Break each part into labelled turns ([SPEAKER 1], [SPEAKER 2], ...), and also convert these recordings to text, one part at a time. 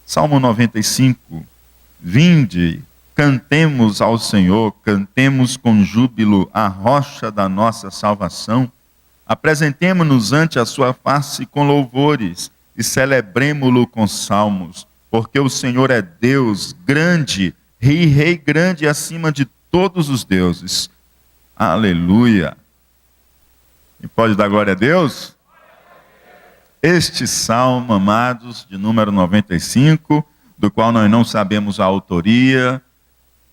[SPEAKER 1] Salmo 95. Vinde, cantemos ao Senhor, cantemos com júbilo a rocha da nossa salvação. Apresentemo-nos ante a sua face com louvores e celebremo-lo com salmos, porque o Senhor é Deus grande, Rei grande acima de todos os deuses. Aleluia! E pode dar glória a Deus? Este salmo, amados, de número 95, do qual nós não sabemos a autoria,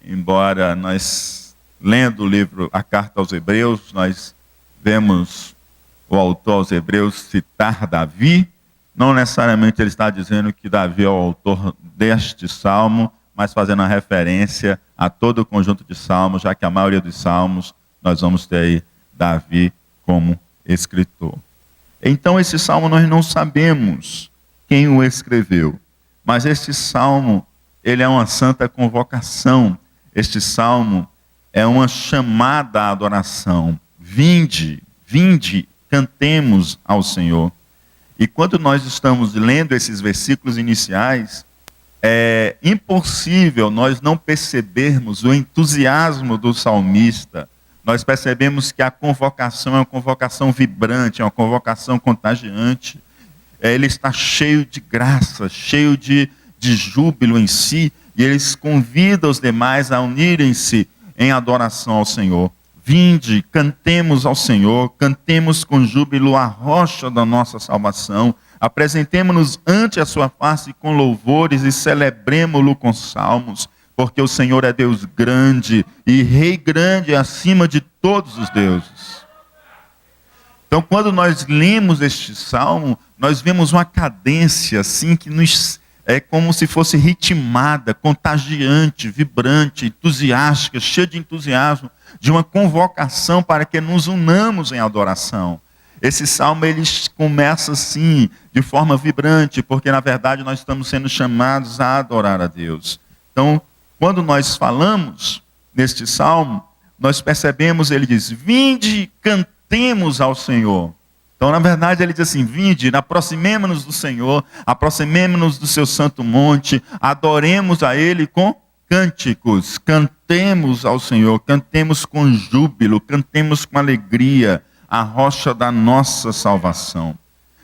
[SPEAKER 1] embora nós, lendo o livro, a carta aos Hebreus, nós vemos o autor aos Hebreus citar Davi. Não necessariamente ele está dizendo que Davi é o autor deste salmo, mas fazendo a referência a todo o conjunto de salmos, já que a maioria dos salmos nós vamos ter aí Davi como escritor. Então esse salmo nós não sabemos quem o escreveu, mas este salmo, ele é uma santa convocação. Este salmo é uma chamada à adoração. Vinde, vinde, cantemos ao Senhor. E quando nós estamos lendo esses versículos iniciais, é impossível nós não percebermos o entusiasmo do salmista. Nós percebemos que a convocação é uma convocação vibrante, é uma convocação contagiante. Ele está cheio de graça, cheio de júbilo em si, e eles convidam os demais a unirem-se em adoração ao Senhor. Vinde, cantemos ao Senhor, cantemos com júbilo a rocha da nossa salvação, apresentemo-nos ante a sua face com louvores e celebremo-lo com salmos, porque o Senhor é Deus grande e Rei grande acima de todos os deuses. Então, quando nós lemos este salmo, nós vemos uma cadência assim que nos é como se fosse ritmada, contagiante, vibrante, entusiástica, cheia de entusiasmo, de uma convocação para que nos unamos em adoração. Esse salmo ele começa assim, de forma vibrante, porque na verdade nós estamos sendo chamados a adorar a Deus. Então, quando nós falamos neste salmo, nós percebemos, ele diz, vinde, cantemos ao Senhor. Então, na verdade, ele diz assim, vinde, aproximemo-nos do Senhor, aproximemo-nos do seu santo monte, adoremos a Ele com cânticos, cantemos ao Senhor, cantemos com júbilo, cantemos com alegria, a rocha da nossa salvação.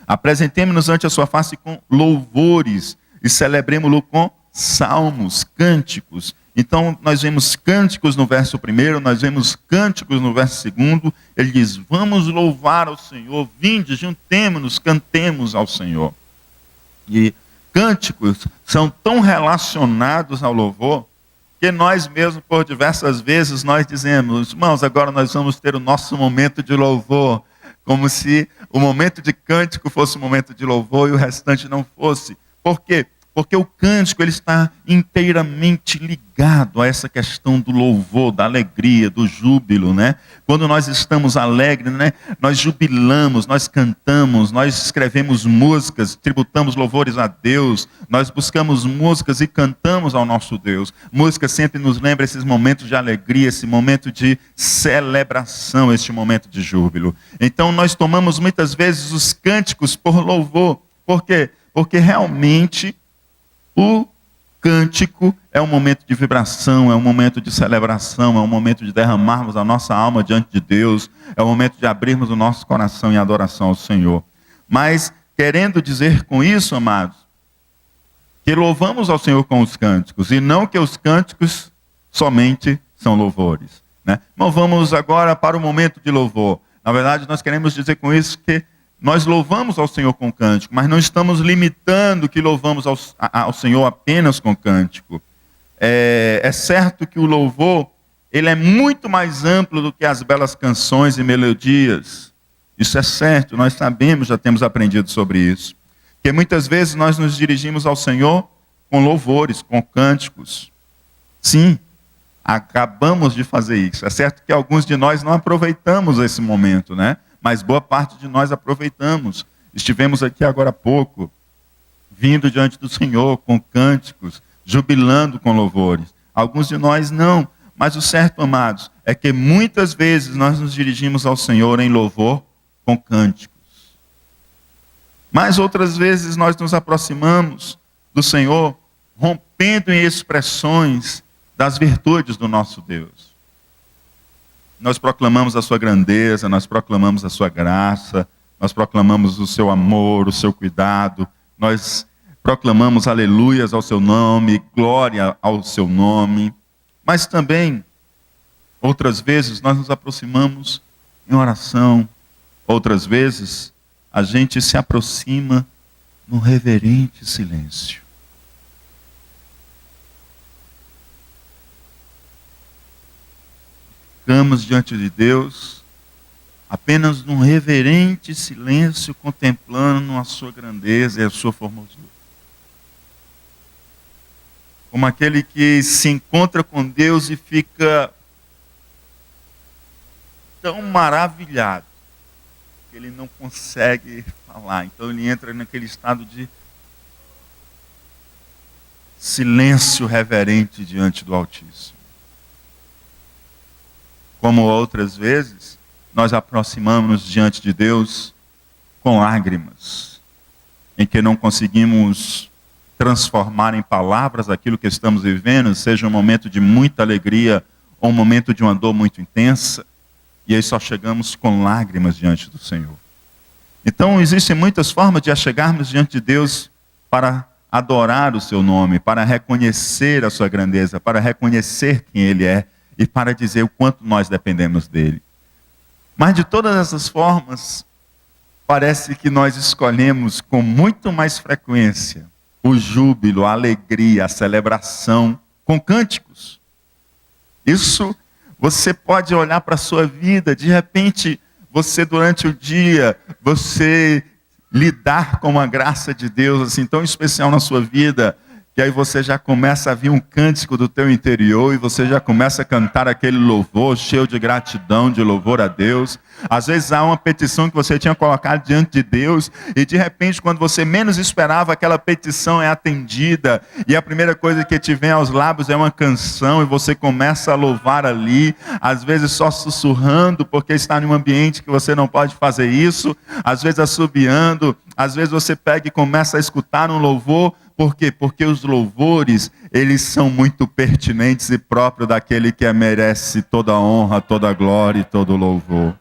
[SPEAKER 1] Apresentemo-nos ante a sua face com louvores e celebremo-lo com salmos, cânticos. Então, nós vemos cânticos no verso 1, nós vemos cânticos no verso 2. Ele diz, vamos louvar ao Senhor, vinde, juntemo-nos, cantemos ao Senhor. E cânticos são tão relacionados ao louvor, que nós mesmos, por diversas vezes, nós dizemos, irmãos, agora nós vamos ter o nosso momento de louvor, como se o momento de cântico fosse o momento de louvor e o restante não fosse. Por quê? Porque o cântico ele está inteiramente ligado a essa questão do louvor, da alegria, do júbilo, né? Quando nós estamos alegres, né? Nós jubilamos, nós cantamos, nós escrevemos músicas, tributamos louvores a Deus, nós buscamos músicas e cantamos ao nosso Deus. Música sempre nos lembra esses momentos de alegria, esse momento de celebração, este momento de júbilo. Então nós tomamos muitas vezes os cânticos por louvor. Por quê? Porque realmente o cântico é um momento de vibração, é um momento de celebração, é um momento de derramarmos a nossa alma diante de Deus, é um momento de abrirmos o nosso coração em adoração ao Senhor. Mas, querendo dizer com isso, amados, que louvamos ao Senhor com os cânticos, e não que os cânticos somente são louvores, né? Então vamos agora para o momento de louvor. Na verdade, nós queremos dizer com isso que nós louvamos ao Senhor com cântico, mas não estamos limitando que louvamos ao Senhor apenas com cântico. É certo que o louvor ele é muito mais amplo do que as belas canções e melodias. Isso é certo, nós sabemos, já temos aprendido sobre isso. Que muitas vezes nós nos dirigimos ao Senhor com louvores, com cânticos. Sim, acabamos de fazer isso. É certo que alguns de nós não aproveitamos esse momento, né? Mas boa parte de nós aproveitamos. Estivemos aqui agora há pouco, vindo diante do Senhor com cânticos, jubilando com louvores. Alguns de nós não, mas o certo, amados, é que muitas vezes nós nos dirigimos ao Senhor em louvor com cânticos. Mas outras vezes nós nos aproximamos do Senhor rompendo em expressões das virtudes do nosso Deus. Nós proclamamos a sua grandeza, nós proclamamos a sua graça, nós proclamamos o seu amor, o seu cuidado, nós proclamamos aleluias ao seu nome, glória ao seu nome. Mas também, outras vezes, nós nos aproximamos em oração. Outras vezes, a gente se aproxima num reverente silêncio. Ficamos diante de Deus apenas num reverente silêncio, contemplando a sua grandeza e a sua formosura. Como aquele que se encontra com Deus e fica tão maravilhado que ele não consegue falar. Então ele entra naquele estado de silêncio reverente diante do Altíssimo. Como outras vezes, nós aproximamos diante de Deus com lágrimas, em que não conseguimos transformar em palavras aquilo que estamos vivendo, seja um momento de muita alegria ou um momento de uma dor muito intensa, e aí só chegamos com lágrimas diante do Senhor. Então existem muitas formas de chegarmos diante de Deus para adorar o seu nome, para reconhecer a sua grandeza, para reconhecer quem Ele é e para dizer o quanto nós dependemos dEle. Mas de todas essas formas, parece que nós escolhemos com muito mais frequência o júbilo, a alegria, a celebração com cânticos. Isso você pode olhar para a sua vida, de repente, você durante o dia, você lidar com a graça de Deus assim tão especial na sua vida, que aí você já começa a vir um cântico do teu interior e você já começa a cantar aquele louvor cheio de gratidão, de louvor a Deus. Às vezes há uma petição que você tinha colocado diante de Deus e de repente quando você menos esperava aquela petição é atendida e a primeira coisa que te vem aos lábios é uma canção e você começa a louvar ali, às vezes só sussurrando porque está em um ambiente que você não pode fazer isso, às vezes assobiando, às vezes você pega e começa a escutar um louvor. Por quê? Porque os louvores, eles são muito pertinentes e próprios daquele que merece toda a honra, toda a glória e todo o louvor.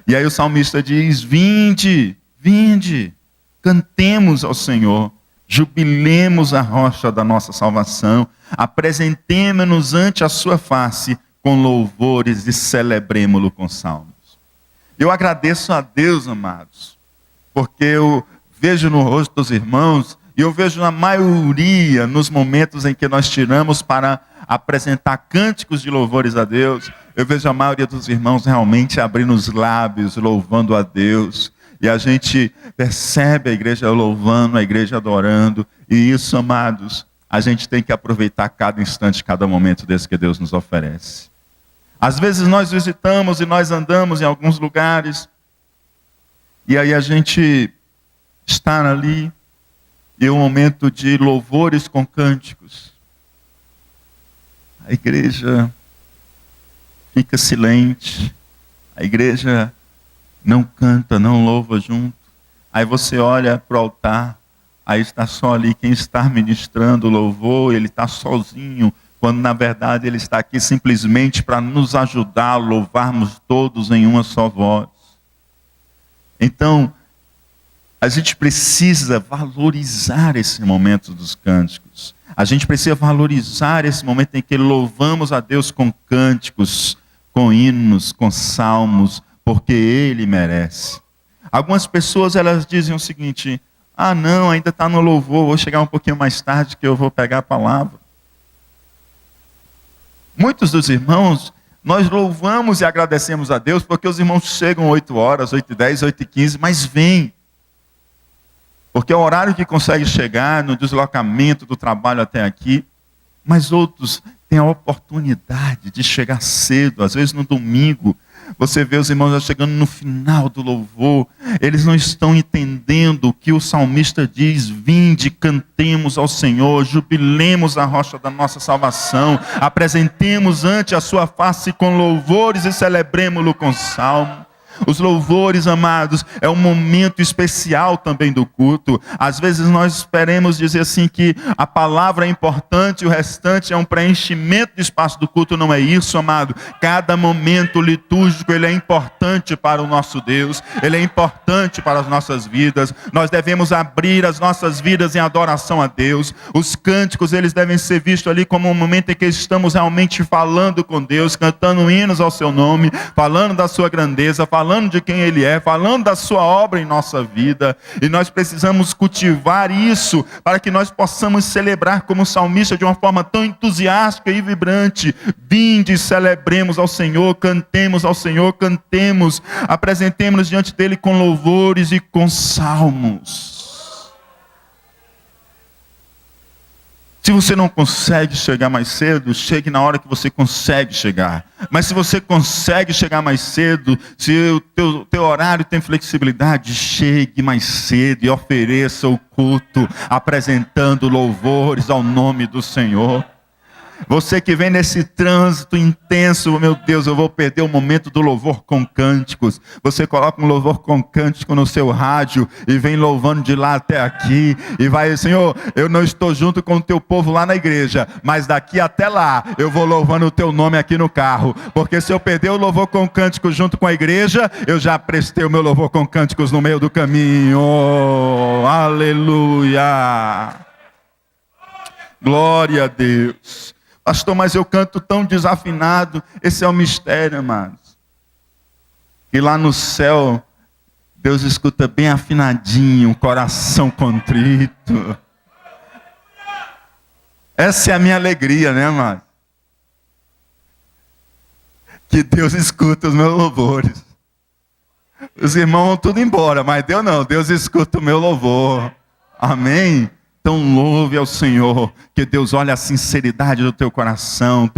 [SPEAKER 1] E aí o salmista diz, vinde, vinde, cantemos ao Senhor, jubilemos a rocha da nossa salvação, apresentemo-nos ante a sua face com louvores e celebremo-lo com salmos. Eu agradeço a Deus, amados, porque eu vejo no rosto dos irmãos, e eu vejo na maioria, nos momentos em que nós tiramos para apresentar cânticos de louvores a Deus, eu vejo a maioria dos irmãos realmente abrindo os lábios, louvando a Deus. E a gente percebe a igreja louvando, a igreja adorando. E isso, amados, a gente tem que aproveitar cada instante, cada momento desse que Deus nos oferece. Às vezes nós visitamos e nós andamos em alguns lugares, e aí a gente está ali, e um momento de louvores com cânticos. A igreja fica silente, a igreja não canta, não louva junto. Aí você olha para o altar, aí está só ali quem está ministrando o louvor, ele está sozinho, quando na verdade ele está aqui simplesmente para nos ajudar a louvarmos todos em uma só voz. Então, a gente precisa valorizar esse momento dos cânticos. A gente precisa valorizar esse momento em que louvamos a Deus com cânticos, com hinos, com salmos, porque Ele merece. Algumas pessoas elas dizem o seguinte, não, ainda está no louvor, vou chegar um pouquinho mais tarde que eu vou pegar a palavra. Muitos dos irmãos, nós louvamos e agradecemos a Deus porque os irmãos chegam 8 horas, 8h10, 8h15, mas vêm. Porque é o horário que consegue chegar no deslocamento do trabalho até aqui, mas outros têm a oportunidade de chegar cedo, às vezes no domingo. Você vê os irmãos já chegando no final do louvor, eles não estão entendendo o que o salmista diz, vinde, cantemos ao Senhor, jubilemos a rocha da nossa salvação, apresentemos ante a sua face com louvores e celebremo-lo com salmo. Os louvores, amados, é um momento especial também do culto. Às vezes nós esperemos dizer assim que a palavra é importante e o restante é um preenchimento do espaço do culto. Não é isso, amado. Cada momento litúrgico, ele é importante para o nosso Deus. Ele é importante para as nossas vidas. Nós devemos abrir as nossas vidas em adoração a Deus. Os cânticos, eles devem ser vistos ali como um momento em que estamos realmente falando com Deus, cantando hinos ao seu nome, falando da sua grandeza, falando de quem Ele é, falando da sua obra em nossa vida. E nós precisamos cultivar isso para que nós possamos celebrar como salmista de uma forma tão entusiástica e vibrante. Vinde, celebremos ao Senhor, cantemos ao Senhor, cantemos, apresentemos-nos diante dele com louvores e com salmos. Se você não consegue chegar mais cedo, chegue na hora que você consegue chegar. Mas se você consegue chegar mais cedo, se o teu horário tem flexibilidade, chegue mais cedo e ofereça o culto, apresentando louvores ao nome do Senhor. Você que vem nesse trânsito intenso, meu Deus, eu vou perder o momento do louvor com cânticos. Você coloca um louvor com cântico no seu rádio e vem louvando de lá até aqui. E vai, Senhor, eu não estou junto com o teu povo lá na igreja, mas daqui até lá eu vou louvando o teu nome aqui no carro. Porque se eu perder o louvor com cânticos junto com a igreja, eu já prestei o meu louvor com cânticos no meio do caminho. Oh, aleluia! Glória a Deus. Pastor, mas eu canto tão desafinado. Esse é o mistério, amados. E lá no céu, Deus escuta bem afinadinho, um coração contrito. Essa é a minha alegria, né, amados? Que Deus escuta os meus louvores. Os irmãos vão tudo embora, mas Deus não. Deus escuta o meu louvor. Amém? Então louve ao Senhor, que Deus olha a sinceridade do teu coração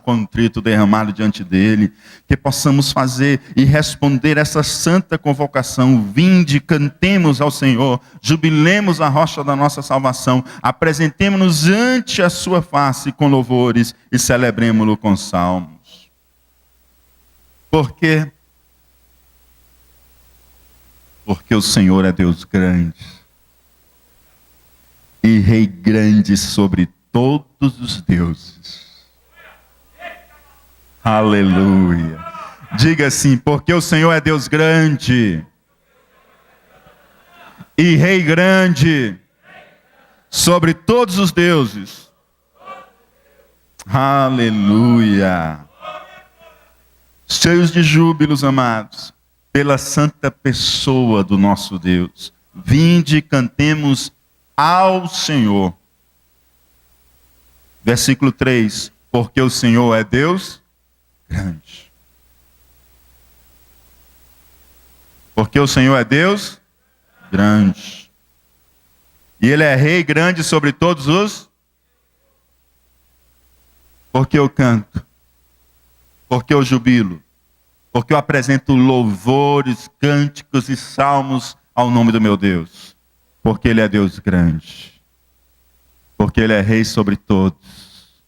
[SPEAKER 1] contrito derramado diante dele, que possamos fazer e responder essa santa convocação. Vinde, cantemos ao Senhor, jubilemos a rocha da nossa salvação, apresentemo-nos ante a sua face com louvores e celebremo-lo com salmos. Por quê? Porque o Senhor é Deus grande e Rei grande sobre todos os deuses. Aleluia. Diga assim, porque o Senhor é Deus grande e Rei grande sobre todos os deuses. Aleluia. Cheios de júbilos, amados, pela santa pessoa do nosso Deus. Vinde e cantemos ao Senhor. Versículo 3. Porque o Senhor é Deus grande. Porque o Senhor é Deus grande. E Ele é Rei grande sobre todos os. Porque eu canto. Porque eu jubilo. Porque eu apresento louvores, cânticos e salmos ao nome do meu Deus. Porque Ele é Deus grande. Porque Ele é Rei sobre todos.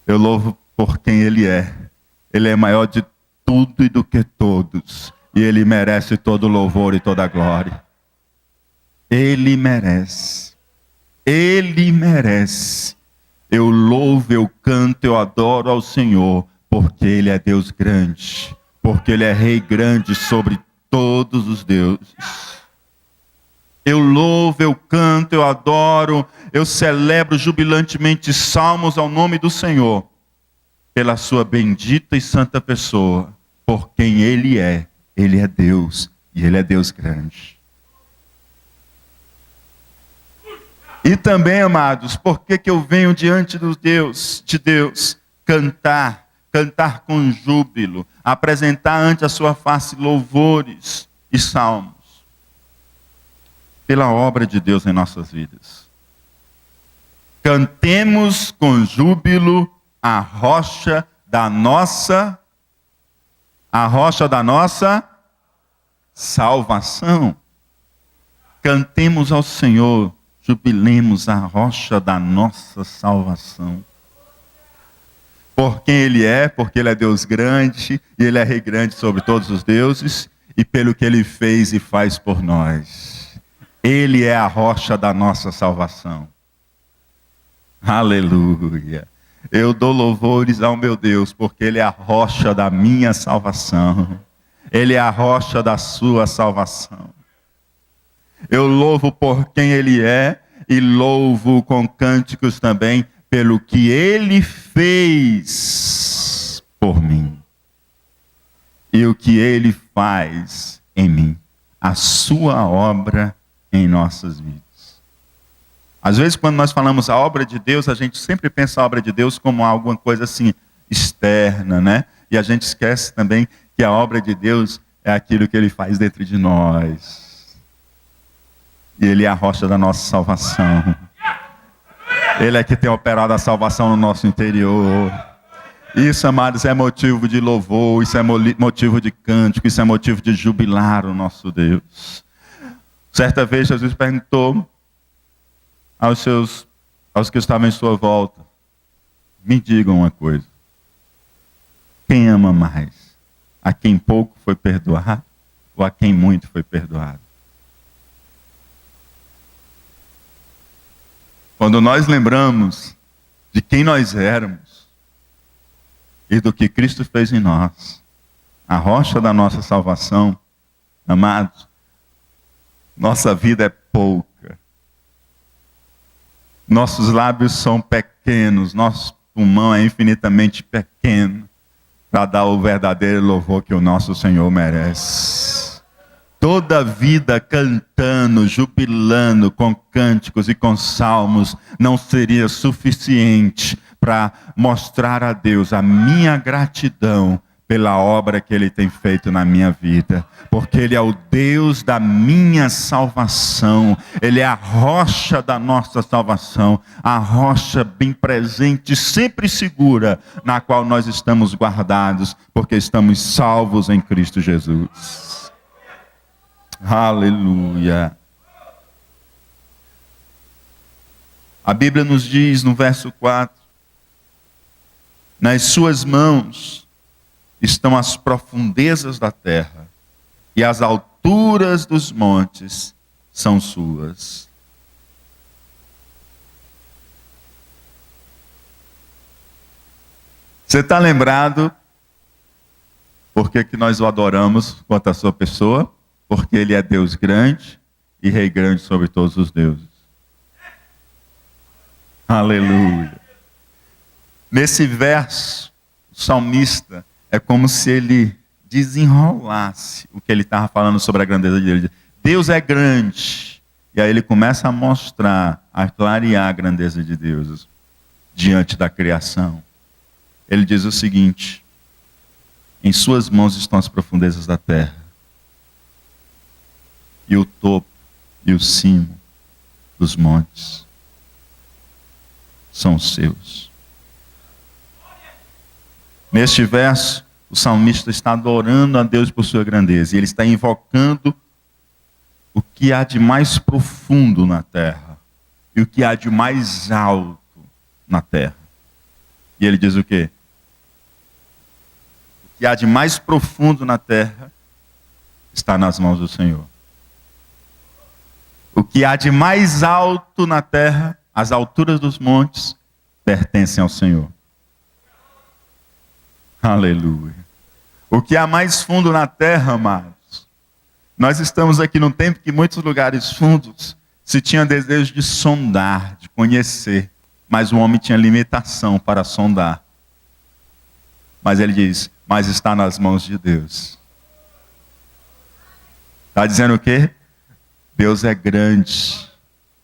[SPEAKER 1] Eu louvo por quem Ele é. Ele é maior de tudo e do que todos. E Ele merece todo louvor e toda glória. Ele merece. Ele merece. Eu louvo, eu canto, eu adoro ao Senhor. Porque Ele é Deus grande. Porque Ele é Rei grande sobre todos os deuses. Eu louvo, eu canto, eu adoro, eu celebro jubilantemente salmos ao nome do Senhor, pela sua bendita e santa pessoa, por quem Ele é Deus, e Ele é Deus grande. E também, amados, por que eu venho diante de Deus, cantar com júbilo, apresentar ante a sua face louvores e salmos? Pela obra de Deus em nossas vidas. Cantemos com júbilo a rocha da nossa salvação. Cantemos ao Senhor, jubilemos a rocha da nossa salvação. por quem Ele é, porque Ele é Deus grande, e Ele é Rei grande sobre todos os deuses, e pelo que Ele fez e faz por nós. Ele é a rocha da nossa salvação. Aleluia. Eu dou louvores ao meu Deus, porque Ele é a rocha da minha salvação. Ele é a rocha da sua salvação. Eu louvo por quem Ele é, e louvo com cânticos também, pelo que Ele fez por mim. E o que Ele faz em mim. A sua obra em nossas vidas. Às vezes, quando nós falamos a obra de Deus, a gente sempre pensa a obra de Deus como alguma coisa assim, externa, né? E a gente esquece também que a obra de Deus é aquilo que Ele faz dentro de nós. E Ele é a rocha da nossa salvação. Ele é que tem operado a salvação no nosso interior. Isso, amados, é motivo de louvor, isso é motivo de cântico, isso é motivo de jubilar o nosso Deus. Certa vez, Jesus perguntou aos que estavam em sua volta: me digam uma coisa. Quem ama mais? A quem pouco foi perdoado ou a quem muito foi perdoado? Quando nós lembramos de quem nós éramos e do que Cristo fez em nós, a rocha da nossa salvação, amados, nossa vida é pouca. Nossos lábios são pequenos, nosso pulmão é infinitamente pequeno para dar o verdadeiro louvor que o nosso Senhor merece. Toda a vida cantando, jubilando com cânticos e com salmos não seria suficiente para mostrar a Deus a minha gratidão pela obra que Ele tem feito na minha vida, porque Ele é o Deus da minha salvação, Ele é a rocha da nossa salvação, a rocha bem presente, sempre segura, na qual nós estamos guardados, porque estamos salvos em Cristo Jesus. Aleluia. A Bíblia nos diz no verso 4, nas suas mãos estão as profundezas da terra, e as alturas dos montes são suas. Você está lembrado por que nós o adoramos quanto à sua pessoa? Porque Ele é Deus grande e Rei grande sobre todos os deuses. Aleluia. Nesse verso, o salmista, é como se ele desenrolasse o que ele estava falando sobre a grandeza dele. Deus é grande. E aí ele começa a mostrar, a clarear a grandeza de Deus diante da criação. Ele diz o seguinte: em suas mãos estão as profundezas da terra, e o topo e o cimo dos montes são seus. Neste verso, o salmista está adorando a Deus por sua grandeza. E ele está invocando o que há de mais profundo na terra. E o que há de mais alto na terra. E ele diz o quê? O que há de mais profundo na terra está nas mãos do Senhor. O que há de mais alto na terra, as alturas dos montes, pertencem ao Senhor. Aleluia. O que há mais fundo na terra, amados? Nós estamos aqui num tempo que muitos lugares fundos se tinha desejo de sondar, de conhecer, mas o homem tinha limitação para sondar. Mas ele diz, mas está nas mãos de Deus. Está dizendo o quê? Deus é grande,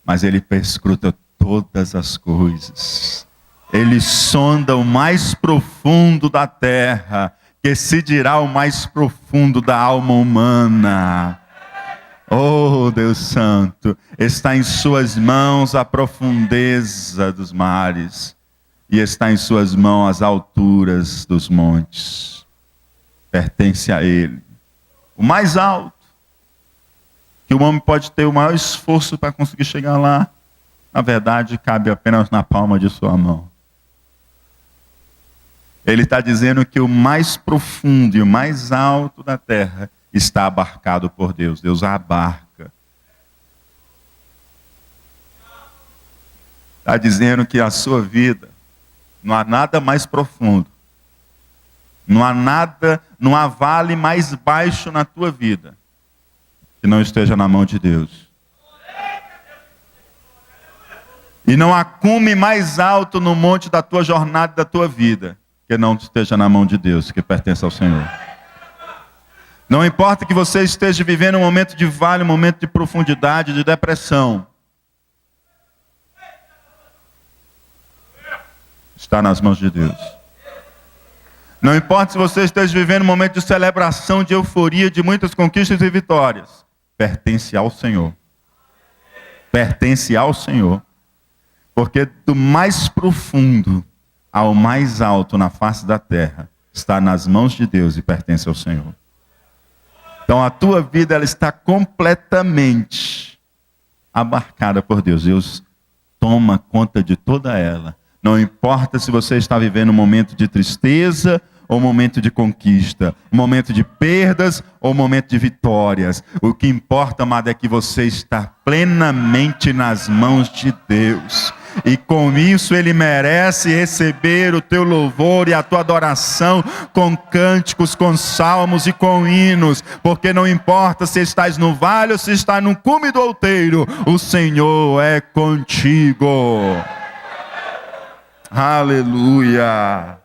[SPEAKER 1] mas Ele perscruta todas as coisas. Ele sonda o mais profundo da terra, que se dirá o mais profundo da alma humana. Oh, Deus Santo, está em suas mãos a profundeza dos mares, e está em suas mãos as alturas dos montes. Pertence a Ele. O mais alto, que o homem pode ter o maior esforço para conseguir chegar lá, na verdade, cabe apenas na palma de sua mão. Ele está dizendo que o mais profundo e o mais alto da terra está abarcado por Deus. Deus a abarca. Está dizendo que a sua vida não há nada mais profundo. Não há vale mais baixo na tua vida que não esteja na mão de Deus. E não há cume mais alto no monte da tua jornada, da tua vida, que não esteja na mão de Deus, que pertence ao Senhor. Não importa que você esteja vivendo um momento de vale, um momento de profundidade, de depressão. Está nas mãos de Deus. Não importa se você esteja vivendo um momento de celebração, de euforia, de muitas conquistas e vitórias. Pertence ao Senhor. Pertence ao Senhor. Porque do mais profundo ao mais alto na face da terra, está nas mãos de Deus e pertence ao Senhor. Então a tua vida, ela está completamente abarcada por Deus. Deus toma conta de toda ela. Não importa se você está vivendo um momento de tristeza ou um momento de conquista, um momento de perdas ou um momento de vitórias. O que importa, amado, é que você está plenamente nas mãos de Deus. E com isso Ele merece receber o teu louvor e a tua adoração com cânticos, com salmos e com hinos. Porque não importa se estás no vale ou se estás no cume do outeiro, o Senhor é contigo. Aleluia.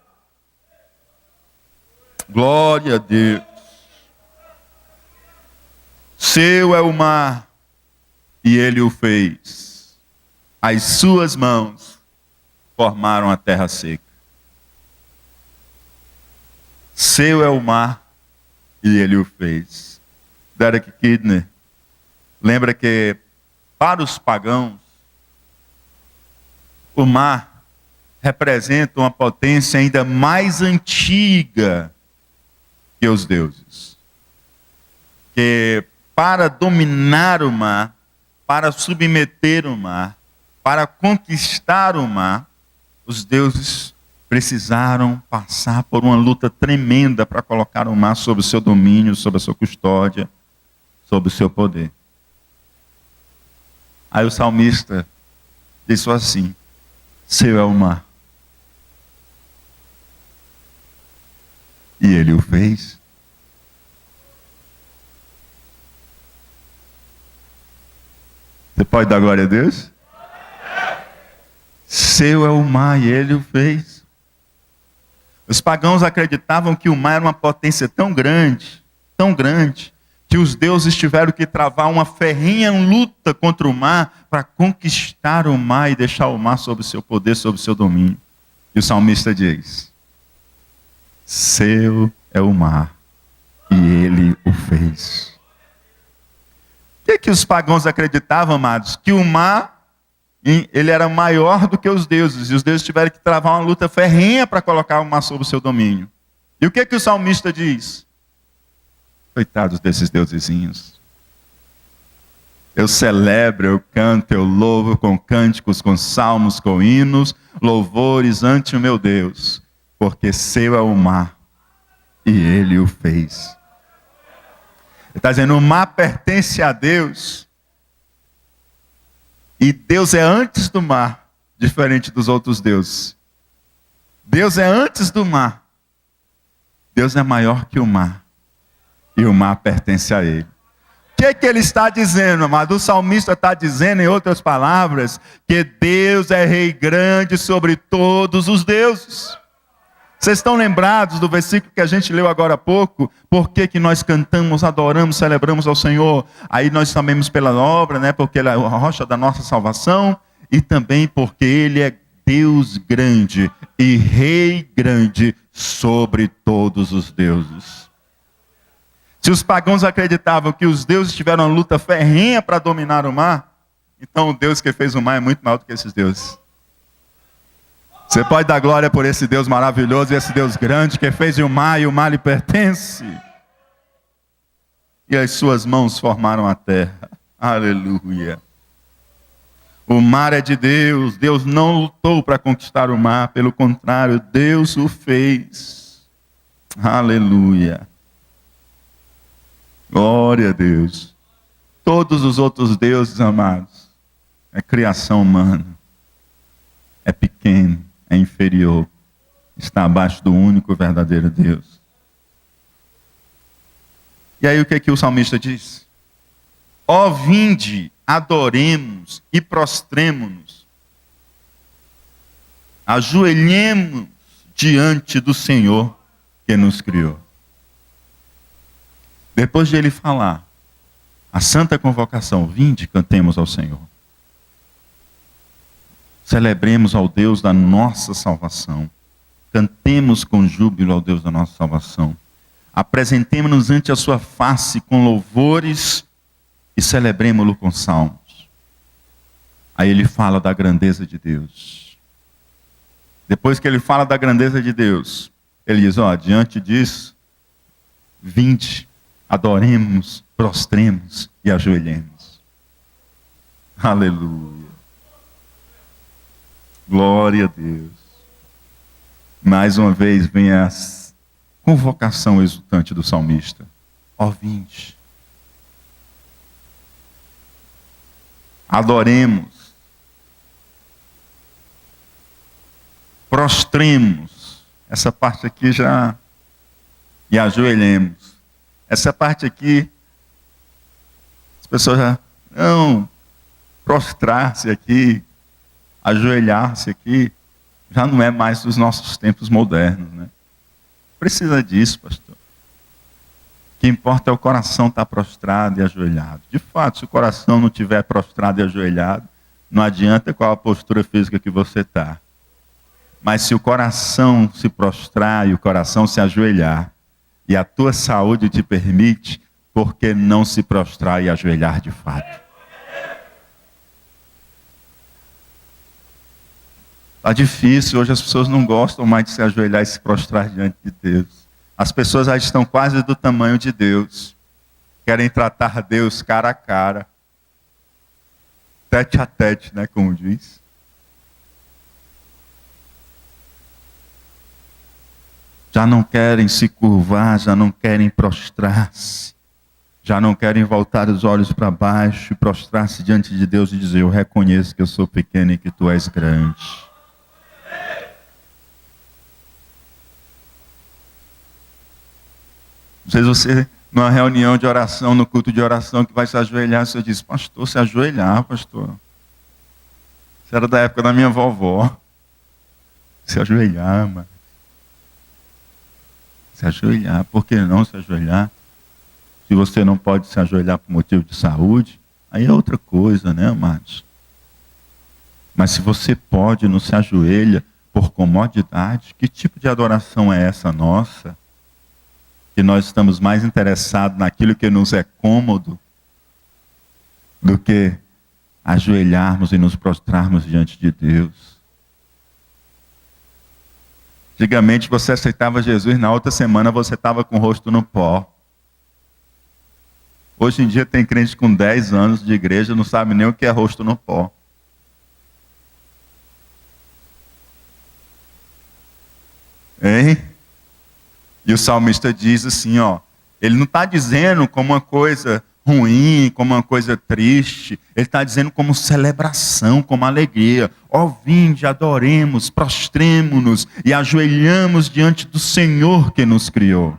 [SPEAKER 1] Glória a Deus. Seu é o mar, e Ele o fez. As suas mãos formaram a terra seca. Seu é o mar, e Ele o fez. Derek Kidner lembra que para os pagãos, o mar representa uma potência ainda mais antiga que os deuses. Que para dominar o mar, para submeter o mar, para conquistar o mar, os deuses precisaram passar por uma luta tremenda para colocar o mar sob o seu domínio, sob a sua custódia, sob o seu poder. Aí o salmista disse assim: seu é o mar. E Ele o fez. Você pode dar glória a Deus? Seu é o mar e Ele o fez. Os pagãos acreditavam que o mar era uma potência tão grande, que os deuses tiveram que travar uma ferrenha luta contra o mar para conquistar o mar e deixar o mar sob o seu poder, sob o seu domínio. E o salmista diz: seu é o mar e Ele o fez. O que os pagãos acreditavam, amados? Que o mar, ele era maior do que os deuses. E os deuses tiveram que travar uma luta ferrenha para colocar o mar sob o seu domínio. E o que o salmista diz? Coitados desses deusezinhos. Eu celebro, eu canto, eu louvo com cânticos, com salmos, com hinos, louvores ante o meu Deus. Porque seu é o mar e Ele o fez. Ele está dizendo, o mar pertence a Deus. E Deus é antes do mar, diferente dos outros deuses. Deus é antes do mar. Deus é maior que o mar. E o mar pertence a Ele. O que ele está dizendo, amado? O salmista está dizendo, em outras palavras, que Deus é Rei grande sobre todos os deuses. Vocês estão lembrados do versículo que a gente leu agora há pouco? Por que nós cantamos, adoramos, celebramos ao Senhor? Aí nós sabemos pela obra, né? Porque Ele é a rocha da nossa salvação. E também porque Ele é Deus grande e Rei grande sobre todos os deuses. Se os pagãos acreditavam que os deuses tiveram uma luta ferrenha para dominar o mar, então o Deus que fez o mar é muito maior do que esses deuses. Você pode dar glória por esse Deus maravilhoso e esse Deus grande que fez o mar e o mar lhe pertence. E as suas mãos formaram a terra. Aleluia. O mar é de Deus. Deus não lutou para conquistar o mar, pelo contrário, Deus o fez. Aleluia. Glória a Deus. Todos os outros deuses, amados, é criação humana. É pequeno, é inferior. Está abaixo do único verdadeiro Deus. E aí o que o salmista diz? Ó, vinde, adoremos e prostremo-nos. Ajoelhemos diante do Senhor que nos criou. Depois de ele falar a santa convocação, vinde, cantemos ao Senhor. Celebremos ao Deus da nossa salvação. Cantemos com júbilo ao Deus da nossa salvação. Apresentemo-nos ante a sua face com louvores e celebremo-lo com salmos. Aí ele fala da grandeza de Deus. Depois que ele fala da grandeza de Deus, ele diz, diante disso, vinde, adoremos, prostremos e ajoelhemos. Aleluia. Glória a Deus. Mais uma vez vem a convocação exultante do salmista. Ó, vinde. Adoremos. Prostremos. Essa parte aqui já. E ajoelhemos. Essa parte aqui. As pessoas já. Não. Prostrar-se aqui. Ajoelhar-se aqui. Já não é mais dos nossos tempos modernos, né? Precisa disso, pastor. O que importa é o coração estar prostrado e ajoelhado. De fato, se o coração não estiver prostrado e ajoelhado, não adianta qual a postura física que você está. Mas se o coração se prostrar e o coração se ajoelhar, e a tua saúde te permite, por que não se prostrar e ajoelhar de fato? Está difícil, hoje as pessoas não gostam mais de se ajoelhar e se prostrar diante de Deus. As pessoas já estão quase do tamanho de Deus. Querem tratar Deus cara a cara. Tete a tete, né, como diz. Já não querem se curvar, já não querem prostrar-se. Já não querem voltar os olhos para baixo e prostrar-se diante de Deus e dizer, eu reconheço que eu sou pequeno e que tu és grande. Às vezes você, numa reunião de oração, no culto de oração, que vai se ajoelhar, você diz, pastor, se ajoelhar, pastor. Isso era da época da minha vovó. Se ajoelhar, mano. Se ajoelhar, por que não se ajoelhar? Se você não pode se ajoelhar por motivo de saúde, aí é outra coisa, né, amados? Mas se você pode, não se ajoelha por comodidade, que tipo de adoração é essa nossa? Que nós estamos mais interessados naquilo que nos é cômodo do que ajoelharmos e nos prostrarmos diante de Deus. Antigamente você aceitava Jesus, na outra semana você estava com o rosto no pó. Hoje em dia tem crente com 10 anos de igreja, não sabe nem o que é rosto no pó. Hein? E o salmista diz assim, ele não está dizendo como uma coisa ruim, como uma coisa triste, ele está dizendo como celebração, como alegria. Ó, vinde, adoremos, prostremo-nos e ajoelhamos diante do Senhor que nos criou.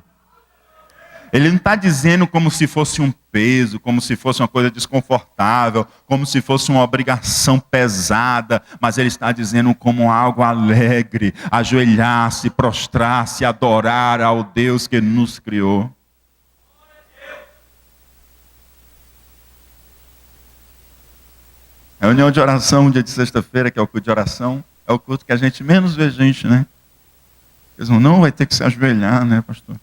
[SPEAKER 1] Ele não está dizendo como se fosse um peso, como se fosse uma coisa desconfortável, como se fosse uma obrigação pesada, mas ele está dizendo como algo alegre, ajoelhar-se, prostrar-se, adorar ao Deus que nos criou. A reunião de oração, dia de sexta-feira, que é o culto de oração, é o culto que a gente menos vê gente, né? Eles não vai ter que se ajoelhar, né, pastor?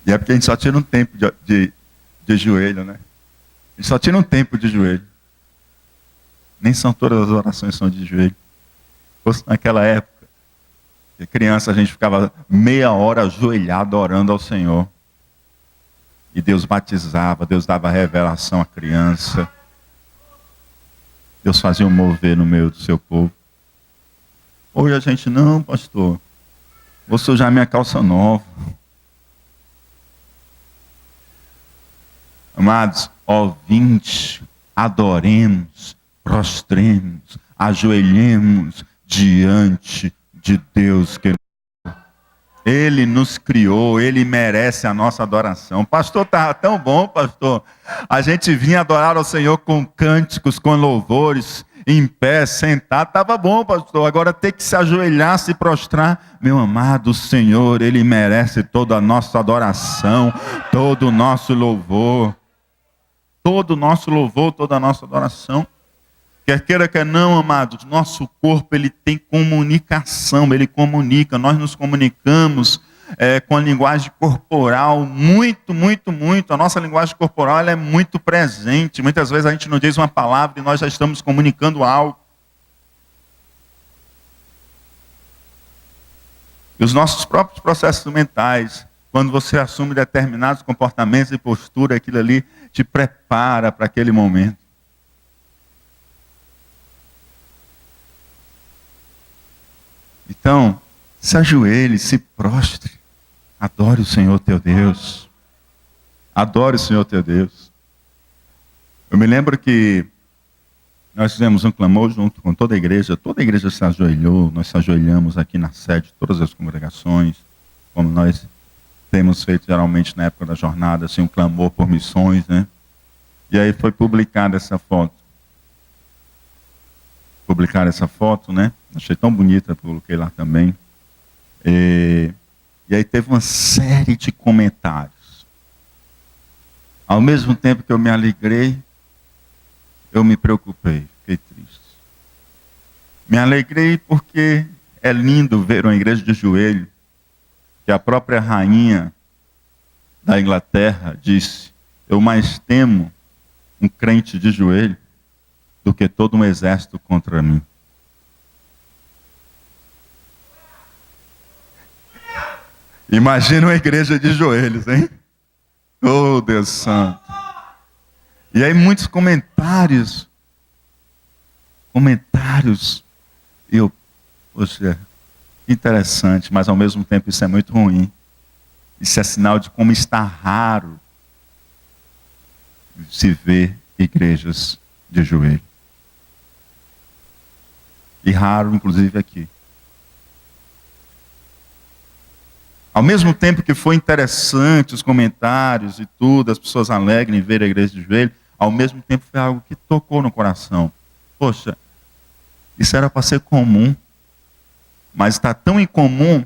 [SPEAKER 1] E é porque a gente só tira um tempo de joelho, né? A gente só tira um tempo de joelho. Nem são todas as orações são de joelho. Fosse naquela época, que criança a gente ficava meia hora ajoelhado orando ao Senhor. E Deus batizava, Deus dava revelação à criança. Deus fazia um mover no meio do seu povo. Hoje a gente, não, pastor, vou sujar minha calça nova. Amados, ó vinde, adoremos, prostremos, ajoelhemos diante de Deus que Ele nos criou, Ele merece a nossa adoração. Pastor, estava tão bom, pastor. A gente vinha adorar ao Senhor com cânticos, com louvores, em pé, sentado. Estava bom, pastor. Agora ter que se ajoelhar, se prostrar. Meu amado Senhor, Ele merece toda a nossa adoração, todo o nosso louvor. Todo o nosso louvor, toda a nossa adoração. Quer queira, quer não, amados, nosso corpo ele tem comunicação, ele comunica, nós nos comunicamos com a linguagem corporal, muito. A nossa linguagem corporal ela é muito presente. Muitas vezes a gente não diz uma palavra e nós já estamos comunicando algo. E os nossos próprios processos mentais, quando você assume determinados comportamentos e postura, aquilo ali te prepara para aquele momento. Então, se ajoelhe, se prostre. Adore o Senhor teu Deus. Adore o Senhor teu Deus. Eu me lembro que nós fizemos um clamor junto com toda a igreja se ajoelhou, nós se ajoelhamos aqui na sede, todas as congregações, como nós temos feito geralmente na época da jornada, assim, um clamor por missões, né? E aí foi publicada essa foto. Publicaram essa foto, né? Achei tão bonita, coloquei lá também. E aí teve uma série de comentários. Ao mesmo tempo que eu me alegrei, eu me preocupei, fiquei triste. Me alegrei porque é lindo ver uma igreja de joelho, que a própria rainha da Inglaterra disse: eu mais temo um crente de joelho do que todo um exército contra mim. Imagina uma igreja de joelhos, hein? Oh, Deus Santo. E aí muitos comentários. E eu, poxa, interessante, mas ao mesmo tempo isso é muito ruim. Isso é sinal de como está raro se ver igrejas de joelho. E raro, inclusive, aqui. Ao mesmo tempo que foi interessante os comentários e tudo, as pessoas alegres em ver a igreja de joelho, ao mesmo tempo foi algo que tocou no coração. Poxa, isso era para ser comum, mas está tão incomum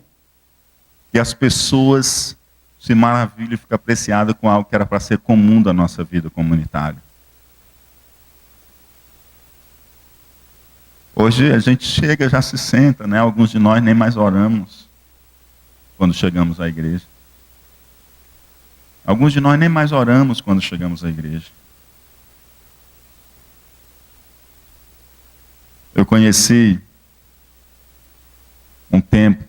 [SPEAKER 1] que as pessoas se maravilham e ficam apreciadas com algo que era para ser comum da nossa vida comunitária. Hoje a gente chega, já se senta, né? Alguns de nós nem mais oramos quando chegamos à igreja. Alguns de nós nem mais oramos quando chegamos à igreja. Eu conheci um tempo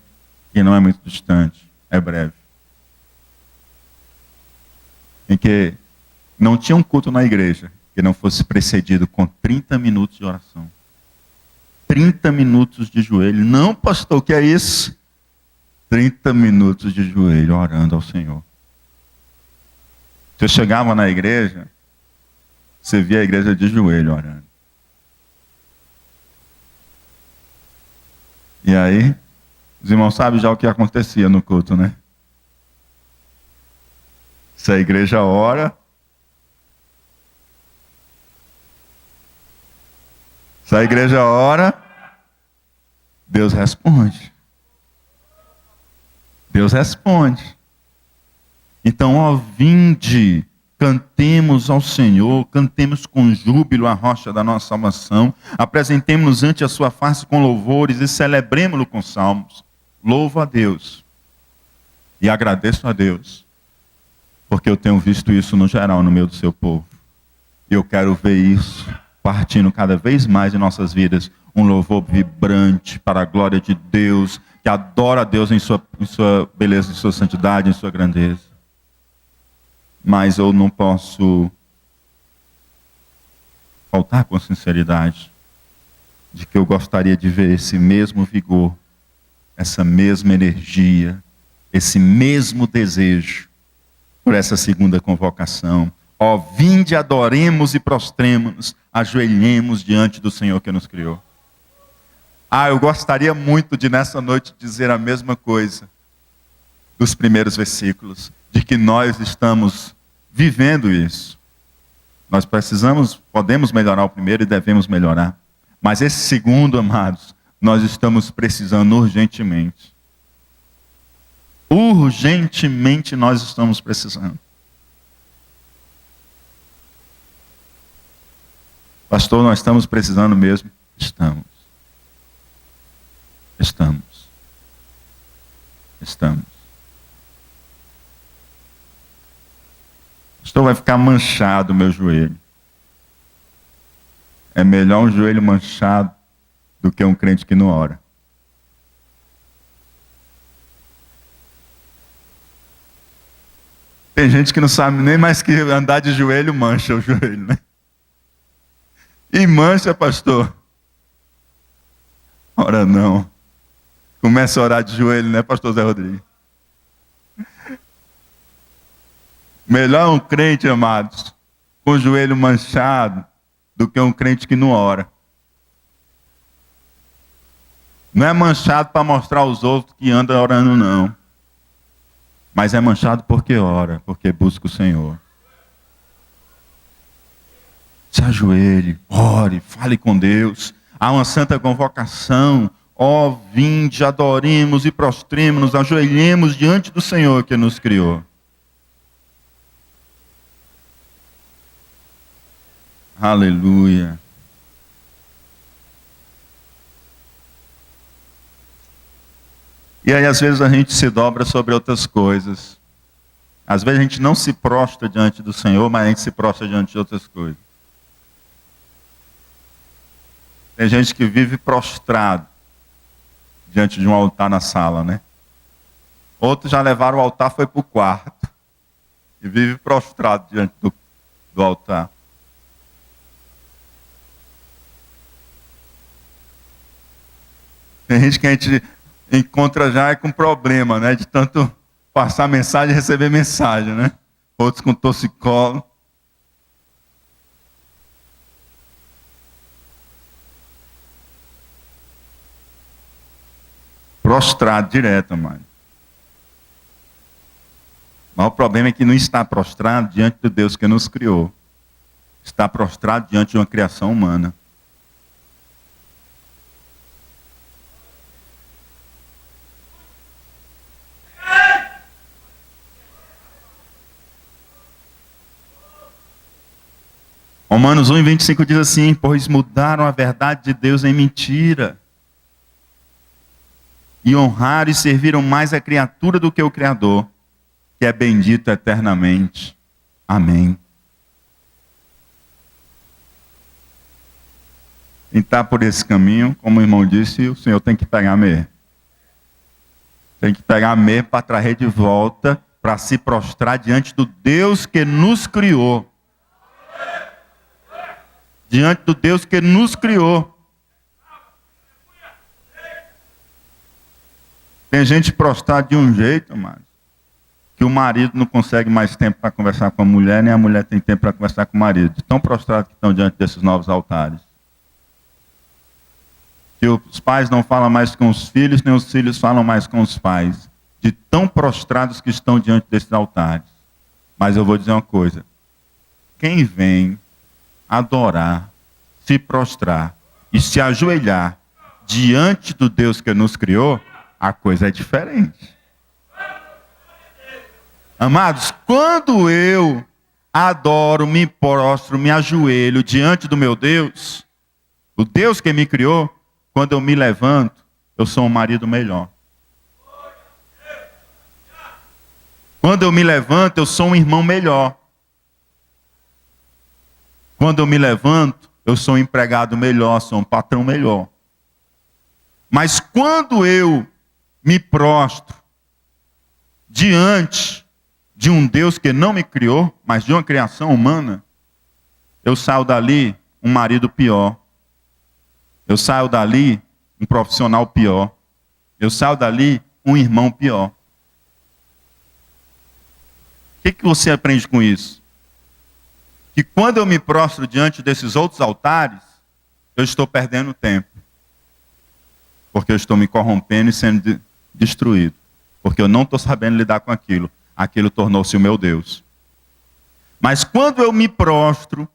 [SPEAKER 1] que não é muito distante, é breve, em que não tinha um culto na igreja que não fosse precedido com 30 minutos de oração. 30 minutos de joelho. Não, pastor, o que é isso? 30 minutos de joelho orando ao Senhor. Você chegava na igreja, você via a igreja de joelho orando. E aí, os irmãos sabem já o que acontecia no culto, né? Se a igreja ora, Deus responde. Deus responde. Então, ó, vinde, cantemos ao Senhor, cantemos com júbilo a rocha da nossa salvação, apresentemos-nos ante a sua face com louvores e celebremos-lo com salmos. Louvo a Deus e agradeço a Deus, porque eu tenho visto isso no geral no meio do seu povo. E eu quero ver isso partindo cada vez mais em nossas vidas, um louvor vibrante para a glória de Deus, que adora a Deus em sua beleza, em sua santidade, em sua grandeza. Mas eu não posso faltar com sinceridade de que eu gostaria de ver esse mesmo vigor, essa mesma energia, esse mesmo desejo por essa segunda convocação. Ó, vinde, adoremos e prostremo-nos, ajoelhemos diante do Senhor que nos criou. Eu gostaria muito de nessa noite dizer a mesma coisa dos primeiros versículos, de que nós estamos vivendo isso. Nós podemos melhorar o primeiro e devemos melhorar. Mas esse segundo, amados, nós estamos precisando urgentemente. Urgentemente nós estamos precisando. Pastor, nós estamos precisando mesmo? Estamos. Pastor, vai ficar manchado o meu joelho. É melhor um joelho manchado do que um crente que não ora. Tem gente que não sabe nem mais que andar de joelho mancha o joelho, né? E mancha, pastor? Ora não. Começa a orar de joelho, né, pastor Zé Rodrigues? Melhor um crente, amados, com o joelho manchado, do que um crente que não ora. Não é manchado para mostrar aos outros que anda orando, não. Mas é manchado porque ora, porque busca o Senhor. Se ajoelhe, ore, fale com Deus. Há uma santa convocação. Ó, vinde, adoremos e prostremos-nos, ajoelhemos diante do Senhor que nos criou. Aleluia. E aí às vezes a gente se dobra sobre outras coisas. Às vezes a gente não se prostra diante do Senhor, mas a gente se prostra diante de outras coisas. Tem gente que vive prostrado diante de um altar na sala, né? Outros já levaram o altar, foi para o quarto. E vive prostrado diante do altar. Tem gente que a gente encontra já com problema, né? De tanto passar mensagem e receber mensagem, né? Outros com torcicolo. Prostrado direto, mano. Mas o problema é que não está prostrado diante do Deus que nos criou. Está prostrado diante de uma criação humana. Romanos 1:25 diz assim: pois mudaram a verdade de Deus em mentira. E honraram e serviram mais a criatura do que o Criador, que é bendito eternamente. Amém. Quem está por esse caminho, como o irmão disse, o Senhor tem que pegar mesmo. Tem que pegar mesmo para trazer de volta, para se prostrar diante do Deus que nos criou. Diante do Deus que nos criou. Tem gente prostrada de um jeito, mas que o marido não consegue mais tempo para conversar com a mulher, nem a mulher tem tempo para conversar com o marido. De tão prostrados que estão diante desses novos altares. Que os pais não falam mais com os filhos, nem os filhos falam mais com os pais. De tão prostrados que estão diante desses altares. Mas eu vou dizer uma coisa. Quem vem adorar, se prostrar e se ajoelhar diante do Deus que nos criou, a coisa é diferente. Amados, quando eu adoro, me prostro, me ajoelho diante do meu Deus, o Deus que me criou, quando eu me levanto, eu sou um marido melhor. Quando eu me levanto, eu sou um irmão melhor. Quando eu me levanto, eu sou um empregado melhor, sou um patrão melhor. Mas quando eu me prostro diante de um Deus que não me criou, mas de uma criação humana, eu saio dali um marido pior. Eu saio dali um profissional pior. Eu saio dali um irmão pior. O que você aprende com isso? Que quando eu me prostro diante desses outros altares, eu estou perdendo tempo. Porque eu estou me corrompendo e sendo destruído. Porque eu não estou sabendo lidar com aquilo. Aquilo tornou-se o meu Deus. Mas quando eu me prostro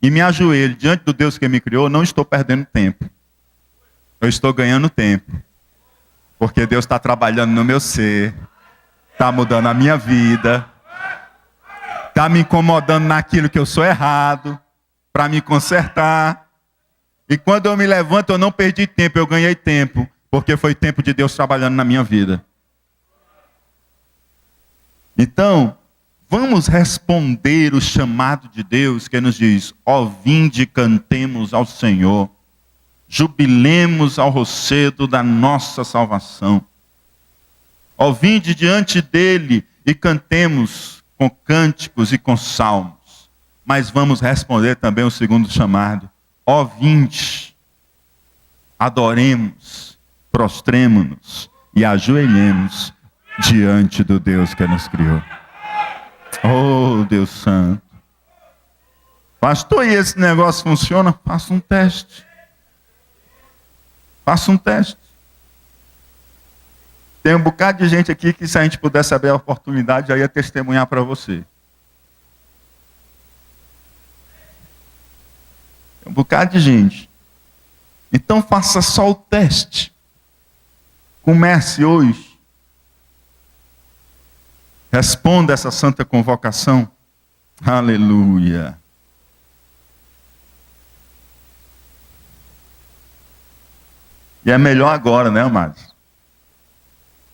[SPEAKER 1] e me ajoelho diante do Deus que me criou, não estou perdendo tempo. Eu estou ganhando tempo. Porque Deus está trabalhando no meu ser. Está mudando a minha vida. Está me incomodando naquilo que eu sou errado. Para me consertar. E quando eu me levanto, eu não perdi tempo, eu ganhei tempo. Porque foi tempo de Deus trabalhando na minha vida. Então, vamos responder o chamado de Deus que nos diz: ó, vinde, cantemos ao Senhor, jubilemos ao rochedo da nossa salvação. Ó, vinde diante dele e cantemos com cânticos e com salmos. Mas vamos responder também o segundo chamado: ó, vinde, adoremos, prostremo-nos e ajoelhemos diante do Deus que nos criou. Oh, Deus Santo. Pastor, e esse negócio funciona? Faça um teste. Faça um teste. Tem um bocado de gente aqui que, se a gente pudesse abrir a oportunidade, já ia testemunhar para você. Tem um bocado de gente. Então faça só o teste. Comece hoje. Responda essa santa convocação. Aleluia. E é melhor agora, né, amados?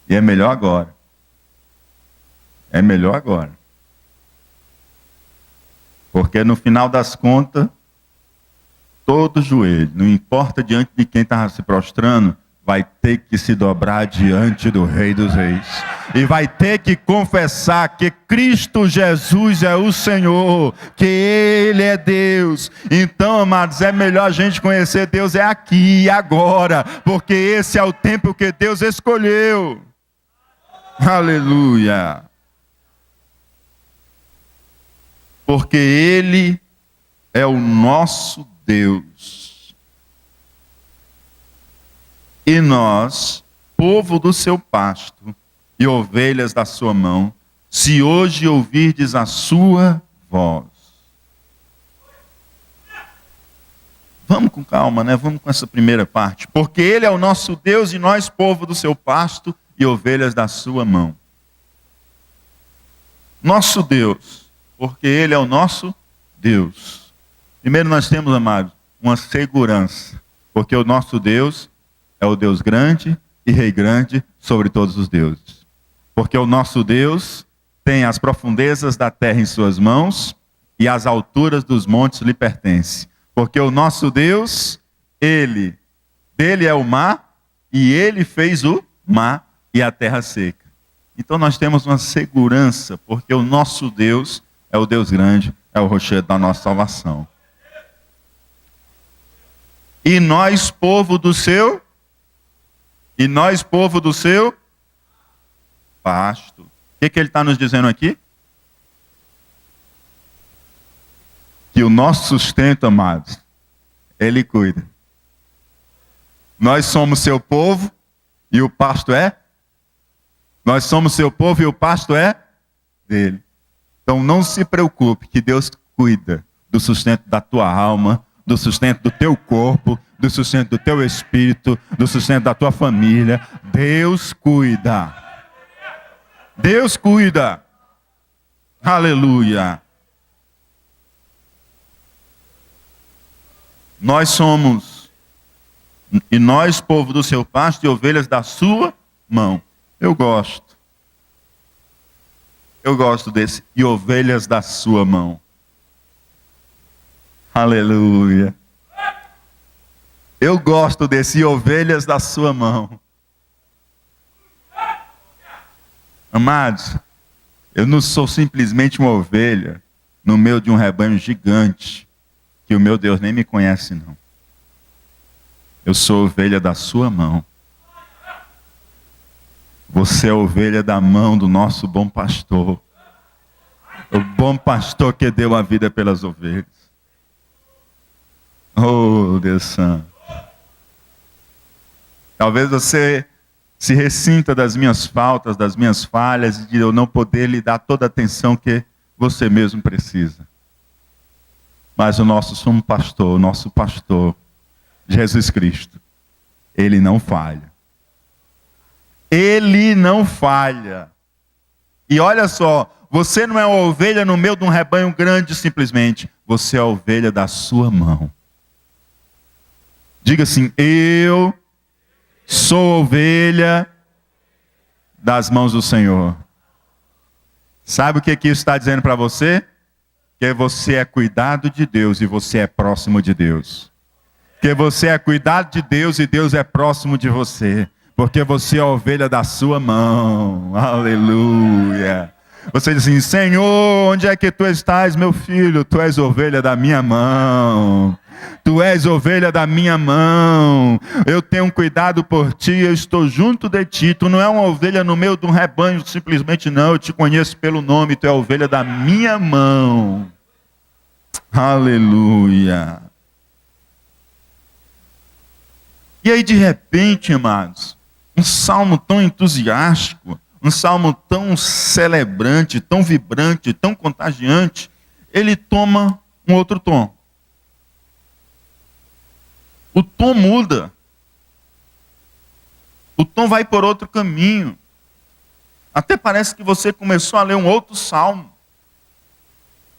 [SPEAKER 1] E é melhor agora. É melhor agora. Porque no final das contas, todo joelho, não importa diante de quem estava se prostrando, vai ter que se dobrar diante do Rei dos Reis. E vai ter que confessar que Cristo Jesus é o Senhor, que Ele é Deus. Então, amados, é melhor a gente conhecer Deus aqui e agora, porque esse é o tempo que Deus escolheu. Aleluia. Porque Ele é o nosso Deus. E nós, povo do seu pasto e ovelhas da sua mão, se hoje ouvirdes a sua voz. Vamos com calma, né? Vamos com essa primeira parte. Porque Ele é o nosso Deus e nós, povo do seu pasto e ovelhas da sua mão. Nosso Deus, porque Ele é o nosso Deus. Primeiro nós temos, amados, uma segurança. Porque o nosso Deus é o Deus grande e Rei grande sobre todos os deuses. Porque o nosso Deus tem as profundezas da terra em suas mãos e as alturas dos montes lhe pertencem. Porque o nosso Deus, dele é o mar e Ele fez o mar e a terra seca. Então nós temos uma segurança, porque o nosso Deus é o Deus grande, é o rochedo da nossa salvação. E nós, povo do seu pasto. O que ele está nos dizendo aqui? Que o nosso sustento, amados, Ele cuida. Nós somos seu povo e o pasto é? Nós somos seu povo e o pasto é dele. Então não se preocupe, que Deus cuida do sustento da tua alma, do sustento do teu corpo, do sustento do teu espírito, do sustento da tua família. Deus cuida. Deus cuida. Aleluia. Nós somos, e nós, povo do seu pasto e ovelhas da sua mão. Eu gosto desse, e ovelhas da sua mão. Aleluia. Eu gosto desse, ovelhas da sua mão. Amados, Eu não sou simplesmente uma ovelha no meio de um rebanho gigante, que o meu Deus nem me conhece, não. Eu sou ovelha da sua mão. Você é ovelha da mão do nosso bom pastor. O bom pastor que deu a vida pelas ovelhas. Oh, Deus Santo. Talvez você se ressinta das minhas faltas, das minhas falhas, e de eu não poder lhe dar toda a atenção que você mesmo precisa. Mas o nosso sumo pastor, o nosso pastor, Jesus Cristo, ele não falha. Ele não falha. E olha só, você não é uma ovelha no meio de um rebanho grande simplesmente. Você é a ovelha da sua mão. Diga assim: eu sou ovelha das mãos do Senhor. Sabe o que isso está dizendo para você? Que você é cuidado de Deus e você é próximo de Deus. Que você é cuidado de Deus e Deus é próximo de você. Porque você é a ovelha da sua mão. Aleluia. Você diz assim: Senhor, onde é que tu estás, meu filho? Tu és ovelha da minha mão. Tu és ovelha da minha mão. Eu tenho cuidado por ti, eu estou junto de ti. Tu não é uma ovelha no meio de um rebanho, simplesmente não. Eu te conheço pelo nome, tu é a ovelha da minha mão. Aleluia. E aí de repente, amados, um salmo tão entusiástico, um salmo tão celebrante, tão vibrante, tão contagiante, ele toma um outro tom. O tom muda. O tom vai por outro caminho. Até parece que você começou a ler um outro salmo.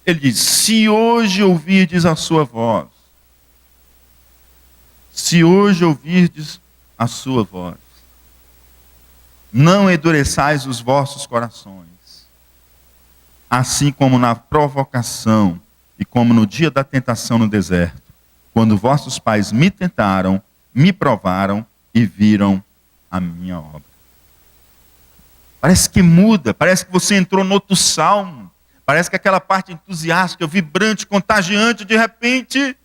[SPEAKER 1] Ele diz: se hoje ouvirdes a sua voz. Se hoje ouvirdes a sua voz. Não endureçais os vossos corações. Assim como na provocação e como no dia da tentação no deserto. Quando vossos pais me tentaram, me provaram e viram a minha obra. Parece que muda, parece que você entrou no outro salmo. Parece que aquela parte entusiástica, vibrante, contagiante, de repente...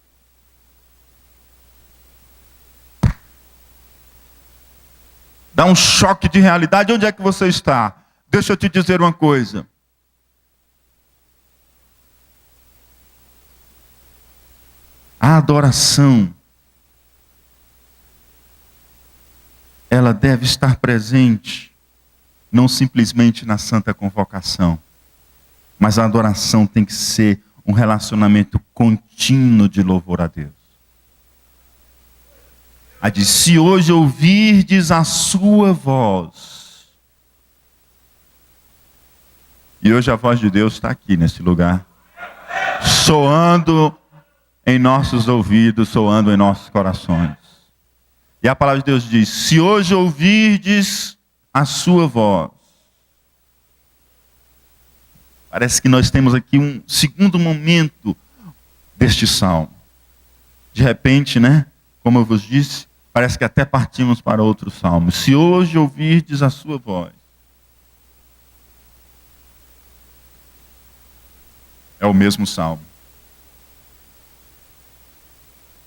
[SPEAKER 1] dá um choque de realidade. Onde é que você está? Deixa eu te dizer uma coisa. A adoração, ela deve estar presente, não simplesmente na santa convocação, mas a adoração tem que ser um relacionamento contínuo de louvor a Deus. A diz: se hoje ouvirdes a sua voz. E hoje a voz de Deus está aqui nesse lugar, soando em nossos ouvidos, soando em nossos corações. E a palavra de Deus diz: se hoje ouvirdes a sua voz. Parece que nós temos aqui um segundo momento deste salmo. De repente, né? Como eu vos disse, parece que até partimos para outro salmo. Se hoje ouvirdes a sua voz. É o mesmo salmo.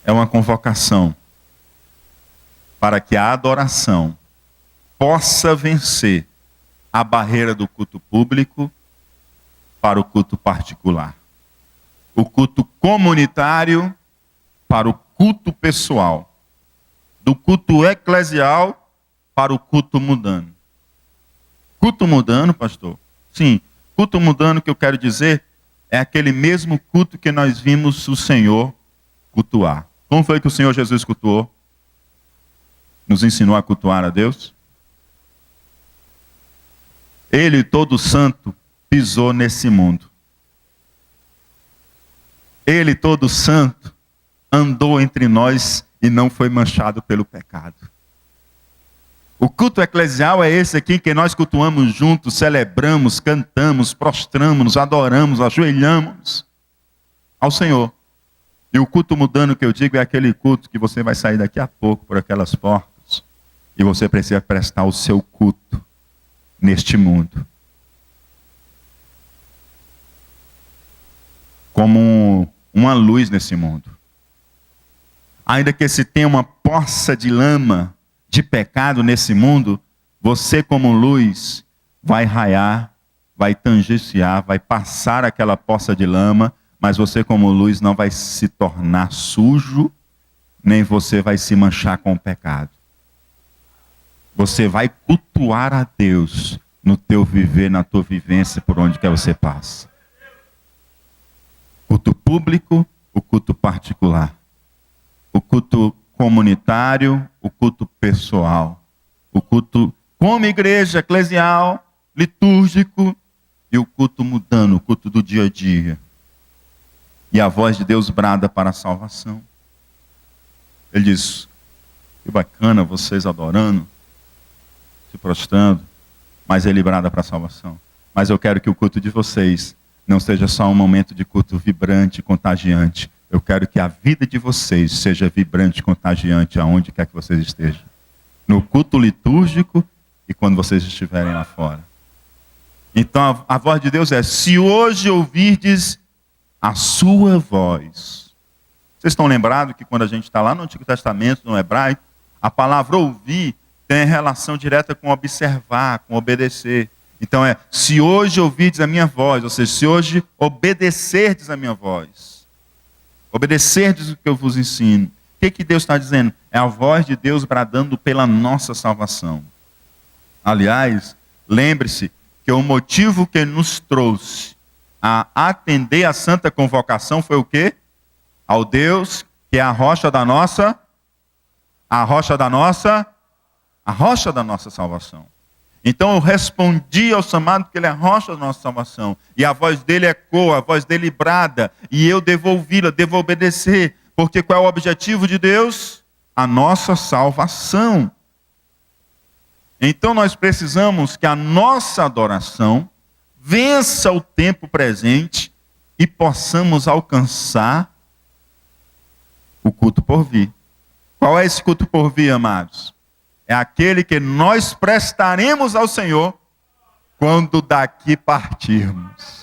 [SPEAKER 1] É uma convocação para que a adoração possa vencer a barreira do culto público para o culto particular. O culto comunitário para o culto pessoal. Do culto eclesial para o culto mundano. Culto mundano, pastor? Sim, culto mundano que eu quero dizer é aquele mesmo culto que nós vimos o Senhor cultuar. Como foi que o Senhor Jesus cultuou? Nos ensinou a cultuar a Deus? Ele, todo santo, pisou nesse mundo. Ele, todo santo, andou entre nós e não foi manchado pelo pecado. O culto eclesial é esse aqui que nós cultuamos juntos, celebramos, cantamos, prostramos, adoramos, ajoelhamos ao Senhor. E o culto mundano que eu digo é aquele culto que você vai sair daqui a pouco por aquelas portas e você precisa prestar o seu culto neste mundo. como uma luz nesse mundo. Ainda que se tenha uma poça de lama, de pecado nesse mundo, você como luz vai raiar, vai tangenciar, vai passar aquela poça de lama, mas você como luz não vai se tornar sujo, nem você vai se manchar com o pecado. Você vai cultuar a Deus no teu viver, na tua vivência, por onde quer você passa. Culto público, o culto particular. O culto comunitário, o culto pessoal. O culto como igreja, eclesial, litúrgico, e o culto mudando, o culto do dia a dia. E a voz de Deus brada para a salvação. Ele diz, que bacana vocês adorando, se prostrando, mas ele brada para a salvação. Mas eu quero que o culto de vocês não seja só um momento de culto vibrante, contagiante. Eu quero que a vida de vocês seja vibrante, contagiante, aonde quer que vocês estejam. No culto litúrgico e quando vocês estiverem lá fora. Então a voz de Deus é, se hoje ouvirdes a sua voz. Vocês estão lembrados que quando a gente está lá no Antigo Testamento, no hebraico, a palavra ouvir tem relação direta com observar, com obedecer. Então se hoje ouvirdes a minha voz, ou seja, se hoje obedecerdes a minha voz, obedecerdes o que eu vos ensino. O que Deus está dizendo? É a voz de Deus bradando pela nossa salvação. Aliás, lembre-se que o motivo que nos trouxe a atender a santa convocação foi o quê? Ao Deus que é a rocha da nossa salvação. Então eu respondi ao chamado porque ele é a rocha da nossa salvação. E a voz dele ecoa, a voz dele brada. E eu devo ouvi-la, devo obedecer. Porque qual é o objetivo de Deus? A nossa salvação. Então nós precisamos que a nossa adoração vença o tempo presente e possamos alcançar o culto por vir. Qual é esse culto por vir, amados? É aquele que nós prestaremos ao Senhor quando daqui partirmos.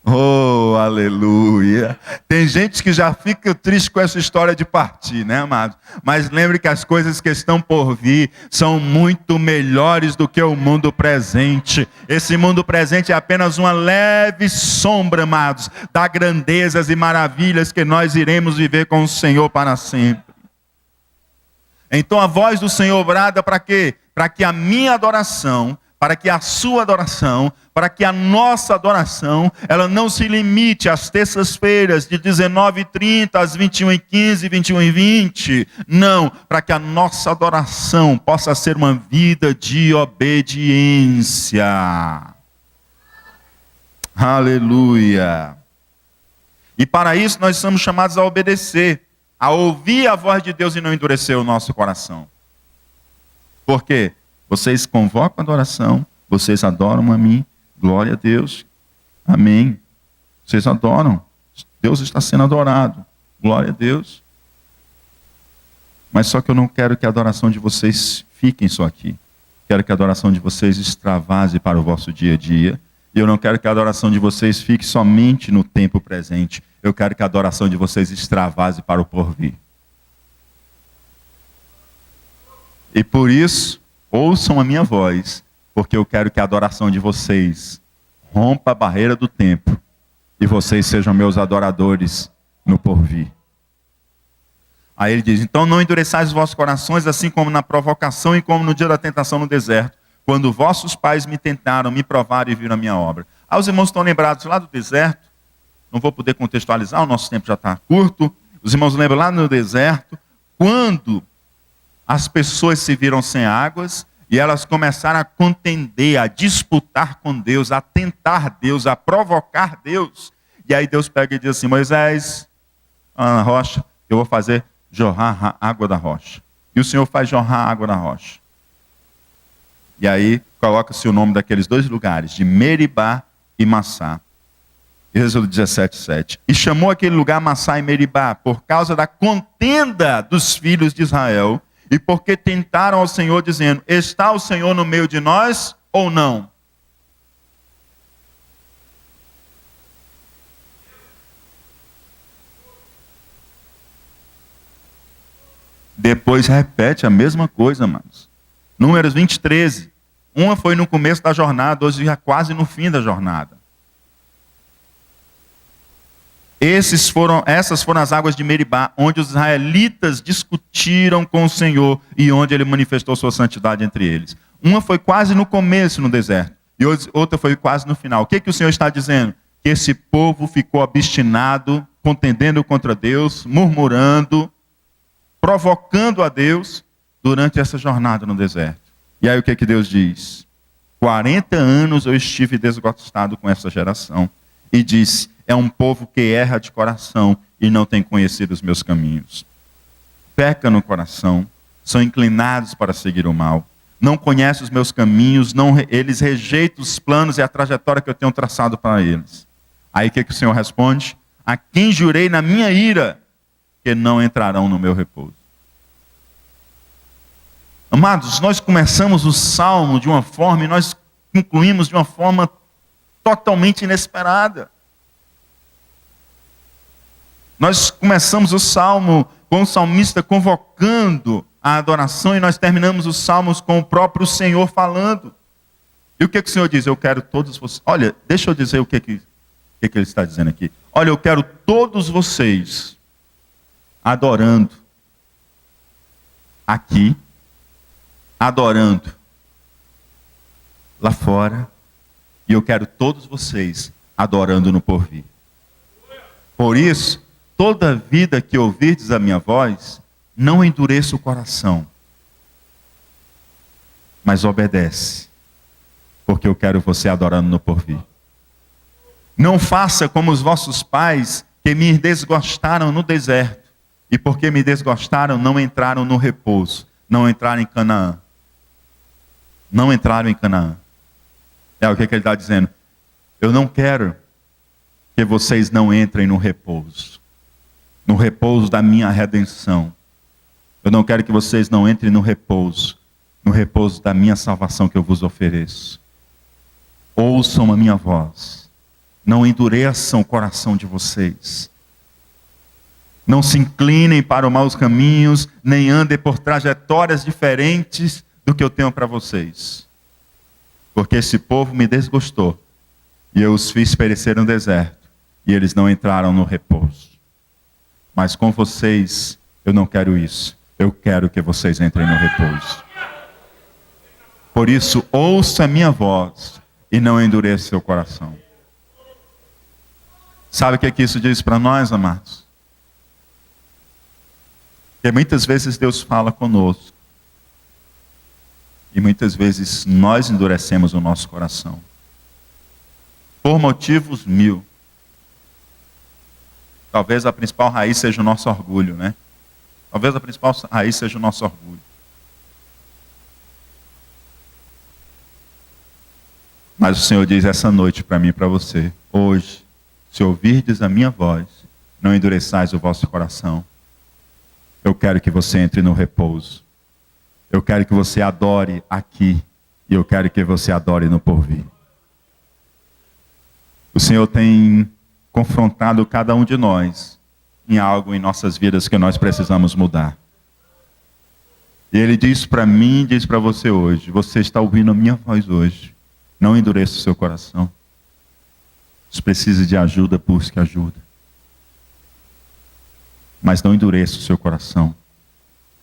[SPEAKER 1] Oh, aleluia. Tem gente que já fica triste com essa história de partir, né, amados? Mas lembre que as coisas que estão por vir são muito melhores do que o mundo presente. Esse mundo presente é apenas uma leve sombra, amados, das grandezas e maravilhas que nós iremos viver com o Senhor para sempre. Então a voz do Senhor brada para quê? Para que a minha adoração, para que a sua adoração, para que a nossa adoração, ela não se limite às terças-feiras de 19h30 às 21h15, 21h20. Não, para que a nossa adoração possa ser uma vida de obediência. Aleluia. E para isso nós somos chamados a obedecer, a ouvir a voz de Deus e não endurecer o nosso coração. Por quê? Vocês convocam a adoração, vocês adoram a mim, glória a Deus, amém. Vocês adoram, Deus está sendo adorado, glória a Deus. Mas só que eu não quero que a adoração de vocês fiquem só aqui. Quero que a adoração de vocês extravase para o vosso dia a dia. E eu não quero que a adoração de vocês fique somente no tempo presente. Eu quero que a adoração de vocês extravase para o porvir. E por isso, ouçam a minha voz, porque eu quero que a adoração de vocês rompa a barreira do tempo e vocês sejam meus adoradores no porvir. Aí ele diz, então não endureçais os vossos corações, assim como na provocação e como no dia da tentação no deserto, quando vossos pais me tentaram, me provaram e viram a minha obra. Os irmãos estão lembrados lá do deserto, não vou poder contextualizar, o nosso tempo já está curto. Os irmãos lembram lá no deserto, quando as pessoas se viram sem águas e elas começaram a contender, a disputar com Deus, a tentar Deus, a provocar Deus. E aí Deus pega e diz assim, Moisés, na rocha, eu vou fazer jorrar a água da rocha. E o Senhor faz jorrar a água da rocha. E aí coloca-se o nome daqueles dois lugares, de Meribá e Massá. Êxodo 17:7. E chamou aquele lugar Massá e Meribá, por causa da contenda dos filhos de Israel, e porque tentaram ao Senhor, dizendo, está o Senhor no meio de nós ou não? Depois repete a mesma coisa, amados. Números 20, 13. Uma foi no começo da jornada, hoje já quase no fim da jornada. Essas foram as águas de Meribá, onde os israelitas discutiram com o Senhor e onde ele manifestou sua santidade entre eles. Uma foi quase no começo, no deserto, e outra foi quase no final. O que o Senhor está dizendo? Que esse povo ficou obstinado, contendendo contra Deus, murmurando, provocando a Deus durante essa jornada no deserto. E aí o que Deus diz? 40 anos eu estive desgostado com essa geração. E disse, é um povo que erra de coração e não tem conhecido os meus caminhos. Peca no coração, são inclinados para seguir o mal. Não conhecem os meus caminhos, eles rejeitam os planos e a trajetória que eu tenho traçado para eles. Aí o que o Senhor responde? A quem jurei na minha ira, que não entrarão no meu repouso. Amados, nós começamos o Salmo de uma forma e nós concluímos de uma forma totalmente inesperada. Nós começamos o Salmo com o salmista convocando a adoração e nós terminamos os Salmos com o próprio Senhor falando. E o que o Senhor diz? Eu quero todos vocês... Olha, deixa eu dizer o que ele está dizendo aqui. Olha, eu quero todos vocês adorando aqui, adorando lá fora, e eu quero todos vocês adorando no porvir. Por isso, toda vida que ouvirdes a minha voz, não endureça o coração, mas obedece, porque eu quero você adorando no porvir. Não faça como os vossos pais, que me desgostaram no deserto, e porque me desgostaram, não entraram no repouso, não entraram em Canaã. Não entraram em Canaã. É o que ele está dizendo. Eu não quero que vocês não entrem no repouso da minha redenção. Eu não quero que vocês não entrem no repouso da minha salvação que eu vos ofereço. Ouçam a minha voz, não endureçam o coração de vocês. Não se inclinem para os maus caminhos, nem andem por trajetórias diferentes do que eu tenho para vocês. Porque esse povo me desgostou, e eu os fiz perecer no deserto, e eles não entraram no repouso. Mas com vocês, eu não quero isso. Eu quero que vocês entrem no repouso. Por isso, ouça a minha voz, e não endureça seu coração. Sabe o que isso diz para nós, amados? Que muitas vezes Deus fala conosco. E muitas vezes nós endurecemos o nosso coração. Por motivos 1000. Talvez a principal raiz seja o nosso orgulho, né? Talvez a principal raiz seja o nosso orgulho. Mas o Senhor diz essa noite para mim e para você. Hoje, se ouvirdes a minha voz, não endureçais o vosso coração. Eu quero que você entre no repouso. Eu quero que você adore aqui. E eu quero que você adore no porvir. O Senhor tem confrontado cada um de nós em algo em nossas vidas que nós precisamos mudar. E Ele diz para mim, diz para você hoje. Você está ouvindo a minha voz hoje. Não endureça o seu coração. Se precisa de ajuda, busque ajuda. Mas não endureça o seu coração.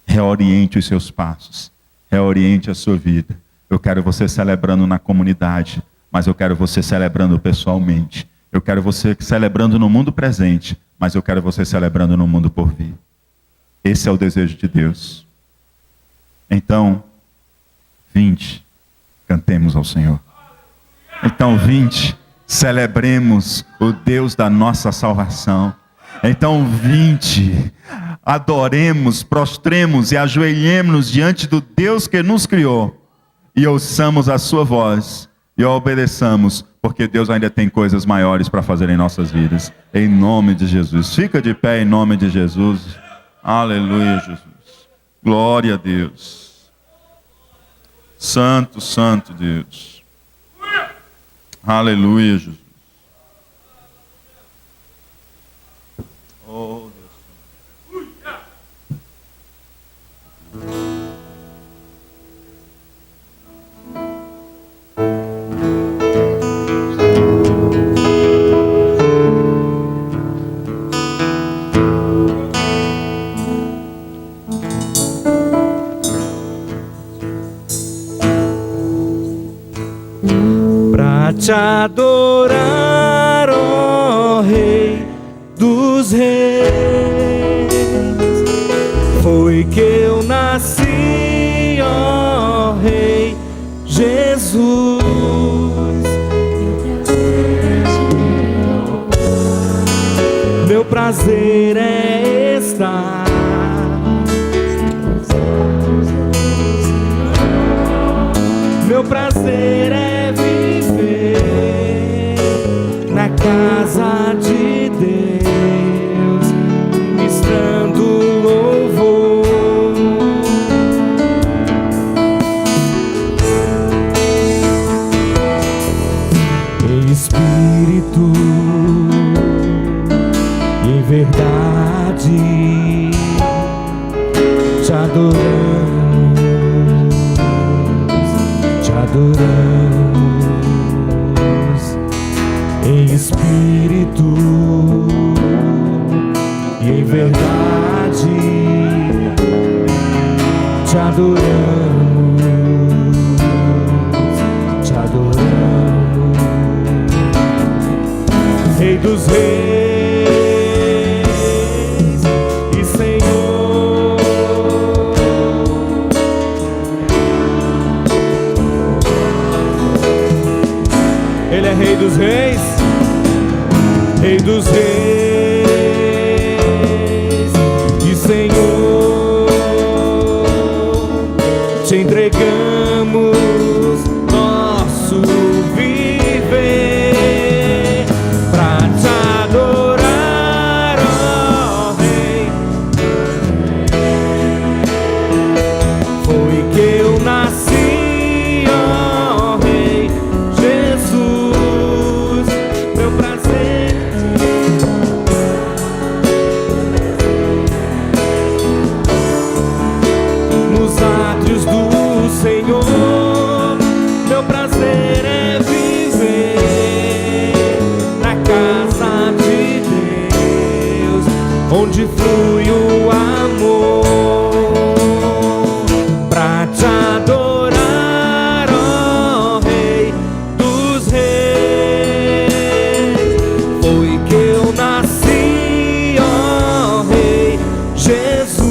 [SPEAKER 1] Reoriente os seus passos. Reoriente a sua vida. Eu quero você celebrando na comunidade, mas eu quero você celebrando pessoalmente. Eu quero você celebrando no mundo presente, mas eu quero você celebrando no mundo por vir. Esse é o desejo de Deus. Então, vinde, cantemos ao Senhor. Então, vinde, celebremos o Deus da nossa salvação. Então, vinde, adoremos, prostremos e ajoelhemos diante do Deus que nos criou e ouçamos a sua voz e obedeçamos, porque Deus ainda tem coisas maiores para fazer em nossas vidas. Em nome de Jesus. Fica de pé em nome de Jesus. Aleluia, Jesus. Glória a Deus. Santo, santo Deus. Aleluia, Jesus. Oh, Deus.
[SPEAKER 2] te adorar, ó Rei dos Reis. Foi que eu nasci, ó Rei Jesus. Meu prazer é estar meu prazer é viver na casa de Deus, ministrando louvor. Em espírito e em verdade te adoramos. Adoramos em espírito e em verdade, te adoramos, te adoramos, Rei dos Reis e Senhor. Ele é Rei dos Reis, Rei dos Reis e Senhor. Te entregamos nosso viver pra te adorar, ó Rei. Foi que eu nasci, ó Rei Jesus. Meu prazer nos átrios do Senhor. Meu prazer é viver na casa de Deus, onde flui o amor, pra te adorar, ó Rei dos Reis. Foi que eu nasci, ó Rei Jesus.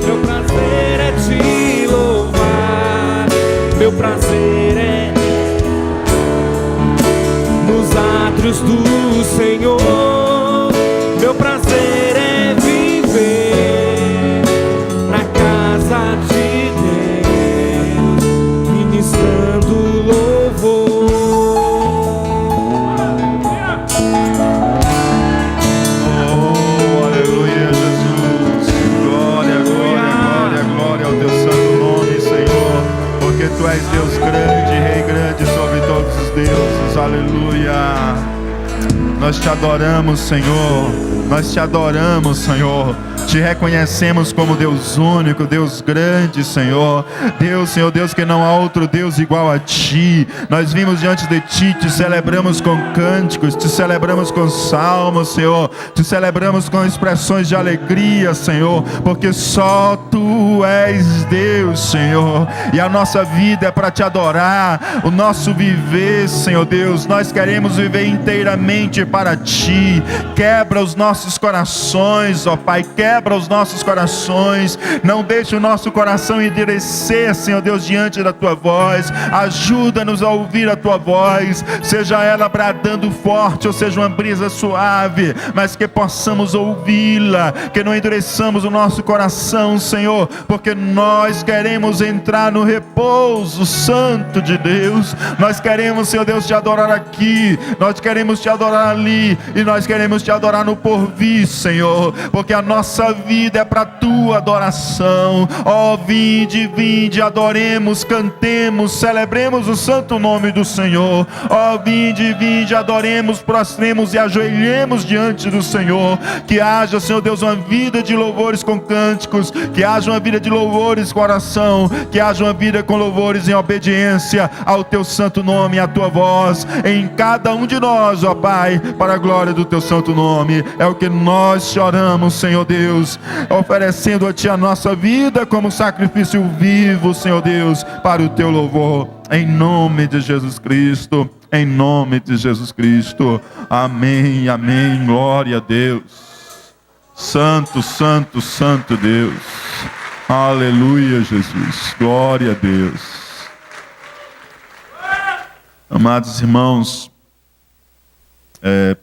[SPEAKER 2] Meu prazer é te louvar, meu prazer é nos átrios do Senhor. Meu prazer é viver na casa de Deus, ministrando louvor.
[SPEAKER 1] Oh, aleluia, Jesus. Glória, glória, glória, glória ao teu santo nome, Senhor. Porque tu és Deus grande, Rei grande sobre todos os deuses. Aleluia. Nós te adoramos, Senhor. Nós te adoramos, Senhor. Te reconhecemos como Deus único, Deus grande, Senhor. Deus, Senhor, Deus que não há outro Deus igual a Ti. Nós vimos diante de Ti, te celebramos com cânticos, te celebramos com salmos, Senhor. Te celebramos com expressões de alegria, Senhor, porque só Tu és Deus, Senhor. E a nossa vida é para Te adorar. O nosso viver, Senhor Deus, nós queremos viver inteiramente para Ti. Quebra os nossos corações, ó Pai, quebra os nossos corações. Não deixe o nosso coração endurecer, Senhor Deus, diante da Tua voz. Ajuda-nos a ouvir a Tua voz, seja ela bradando forte ou seja uma brisa suave, mas que possamos ouvi-la, que não endureçamos o nosso coração, Senhor, porque nós queremos entrar no repouso santo de Deus. Nós queremos, Senhor Deus, Te adorar aqui, nós queremos Te adorar ali, e nós queremos Te adorar no porvir, Senhor, porque a nossa vida é para Tua adoração. Ó, vinde, vinde, adoremos, cantemos, celebremos o santo nome do Senhor. Ó, vinde, vinde, adoremos, prostremos e ajoelhemos diante do Senhor. Que haja, Senhor Deus, uma vida de louvores com cânticos, que haja uma vida de louvores com oração, que haja uma vida com louvores em obediência ao Teu santo nome e à Tua voz em cada um de nós, ó Pai, para a glória do Teu santo nome. É o que porque nós te oramos, Senhor Deus, oferecendo a Ti a nossa vida como sacrifício vivo, Senhor Deus, para o Teu louvor, em nome de Jesus Cristo, em nome de Jesus Cristo, amém, amém, glória a Deus, santo, santo, santo Deus, aleluia, Jesus, glória a Deus. Amados irmãos,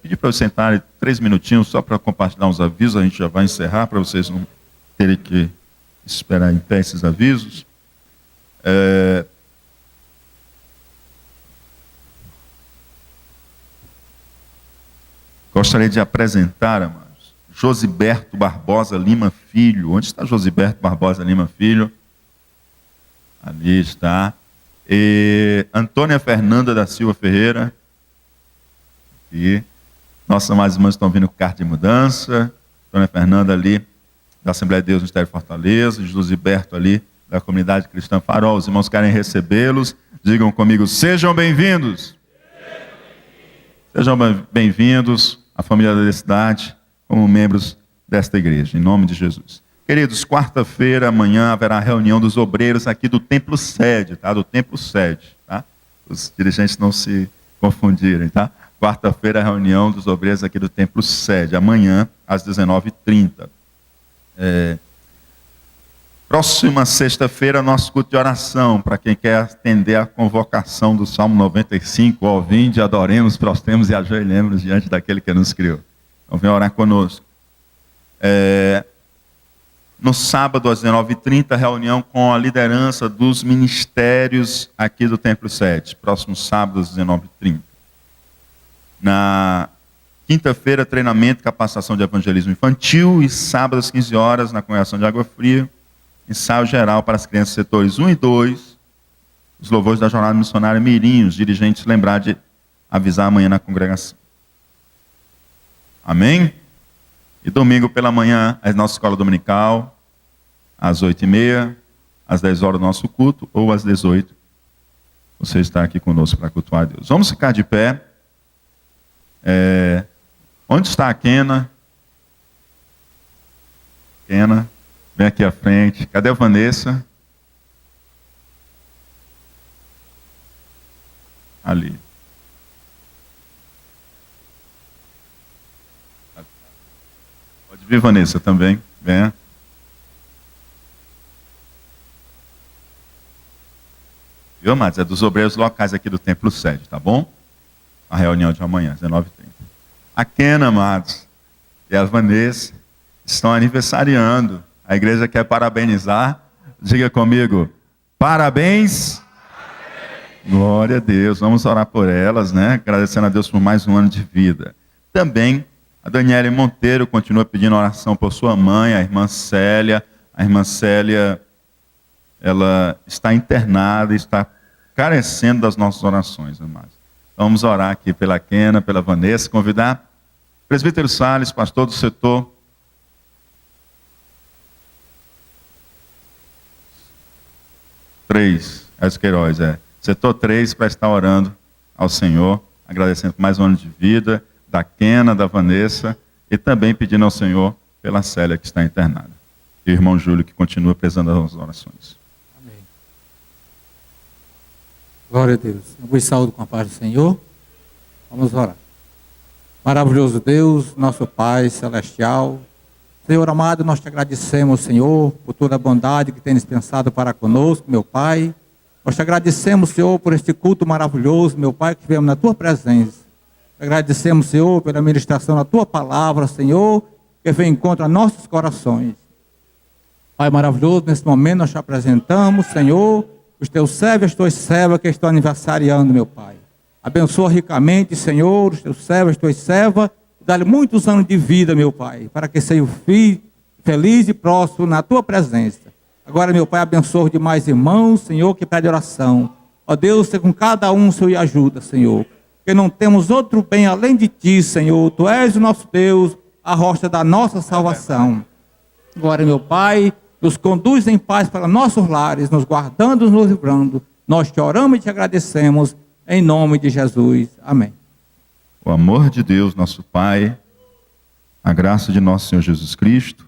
[SPEAKER 1] pedir para vocês sentarem 3 minutinhos só para compartilhar uns avisos, a gente já vai encerrar para vocês não terem que esperar em pé esses avisos. Gostaria de apresentar, amados, Josiberto Barbosa Lima Filho. Onde está Josiberto Barbosa Lima Filho? Ali está. E Antônia Fernanda da Silva Ferreira. E nossas amadas irmãs estão vindo com carta de mudança. Antônia Fernanda ali, da Assembleia de Deus no Ministério de Fortaleza. Josiberto ali, da Comunidade Cristã Farol. Os irmãos querem recebê-los. Digam comigo, sejam bem-vindos. Sejam bem-vindos à família da cidade, como membros desta igreja, em nome de Jesus. Queridos, quarta-feira, amanhã, haverá reunião dos obreiros aqui do Templo Sede, tá? Do Templo Sede, tá? Os dirigentes não se confundirem, tá? Quarta-feira, reunião dos obreiros aqui do Templo Sede, amanhã, às 19h30. Próxima sexta-feira, nosso culto de oração, para quem quer atender a convocação do Salmo 95, ó, vinde, adoremos, prostremos e ajoelhemos diante daquele que nos criou. Então, vem orar conosco. No sábado, às 19h30, reunião com a liderança dos ministérios aqui do Templo 7. Próximo sábado, às 19h30. Na quinta-feira, treinamento e capacitação de evangelismo infantil. E sábado, às 15 horas, na congregação de Água Fria, ensaio geral para as crianças setores 1 e 2. Os louvores da Jornada Missionária Mirim. Os dirigentes lembrar de avisar amanhã na congregação. Amém? E domingo pela manhã, a nossa escola dominical, às 8h30, às 10 horas do nosso culto, ou às 18h. Você está aqui conosco para cultuar a Deus. Vamos ficar de pé. Onde está a Kena? Kena, vem aqui à frente. Cadê a Vanessa? Ali. Pode vir, Vanessa, também. Venha. Viu, amados? É dos obreiros locais aqui do Templo Sede, tá bom? A reunião de amanhã, 19h30. A Kena, amados, e a Vanessa estão aniversariando. A igreja quer parabenizar. Diga comigo, parabéns. Glória a Deus. Vamos orar por elas, né? Agradecendo a Deus por mais um ano de vida. Também a Daniela Monteiro continua pedindo oração por sua mãe, a irmã Célia. A irmã Célia, ela está internada e está carecendo das nossas orações, amados. Então, vamos orar aqui pela Kena, pela Vanessa, convidar o presbítero Salles, pastor do setor 3, Queiroz, setor 3, para estar orando ao Senhor, agradecendo por mais um ano de vida, da Kena, da Vanessa, e também pedindo ao Senhor pela Célia que está internada. E o irmão Júlio que continua prezando as orações.
[SPEAKER 3] Amém. Glória a Deus. Eu vos saúdo com a paz do Senhor. Vamos orar. Maravilhoso Deus, nosso Pai celestial. Senhor amado, nós te agradecemos, Senhor, por toda a bondade que tem dispensado para conosco, meu Pai. Nós te agradecemos, Senhor, por este culto maravilhoso, meu Pai, que tivemos na tua presença. Agradecemos, Senhor, pela ministração da tua palavra, Senhor, que vem contra nossos corações. Pai maravilhoso, nesse momento nós te apresentamos, Senhor, os teus servos e as tuas servas que estão aniversariando, meu Pai. Abençoa ricamente, Senhor, os teus servos e as tuas servas, e dá-lhe muitos anos de vida, meu Pai, para que seja feliz e próspero na tua presença. Agora, meu Pai, abençoa demais irmãos, Senhor, que pede oração. Ó Deus, seja com cada um, Senhor, e ajuda, Senhor. Porque não temos outro bem além de Ti, Senhor. Tu és o nosso Deus, a rocha da nossa salvação. Agora, meu Pai, nos conduz em paz para nossos lares, nos guardando e nos livrando. Nós te oramos e te agradecemos, em nome de Jesus. Amém.
[SPEAKER 1] O amor de Deus, nosso Pai, A graça de nosso Senhor Jesus Cristo,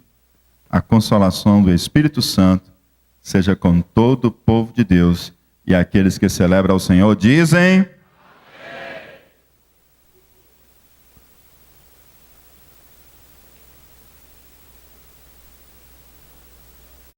[SPEAKER 1] a consolação do Espírito Santo, seja com todo o povo de Deus. E aqueles que celebram ao Senhor dizem...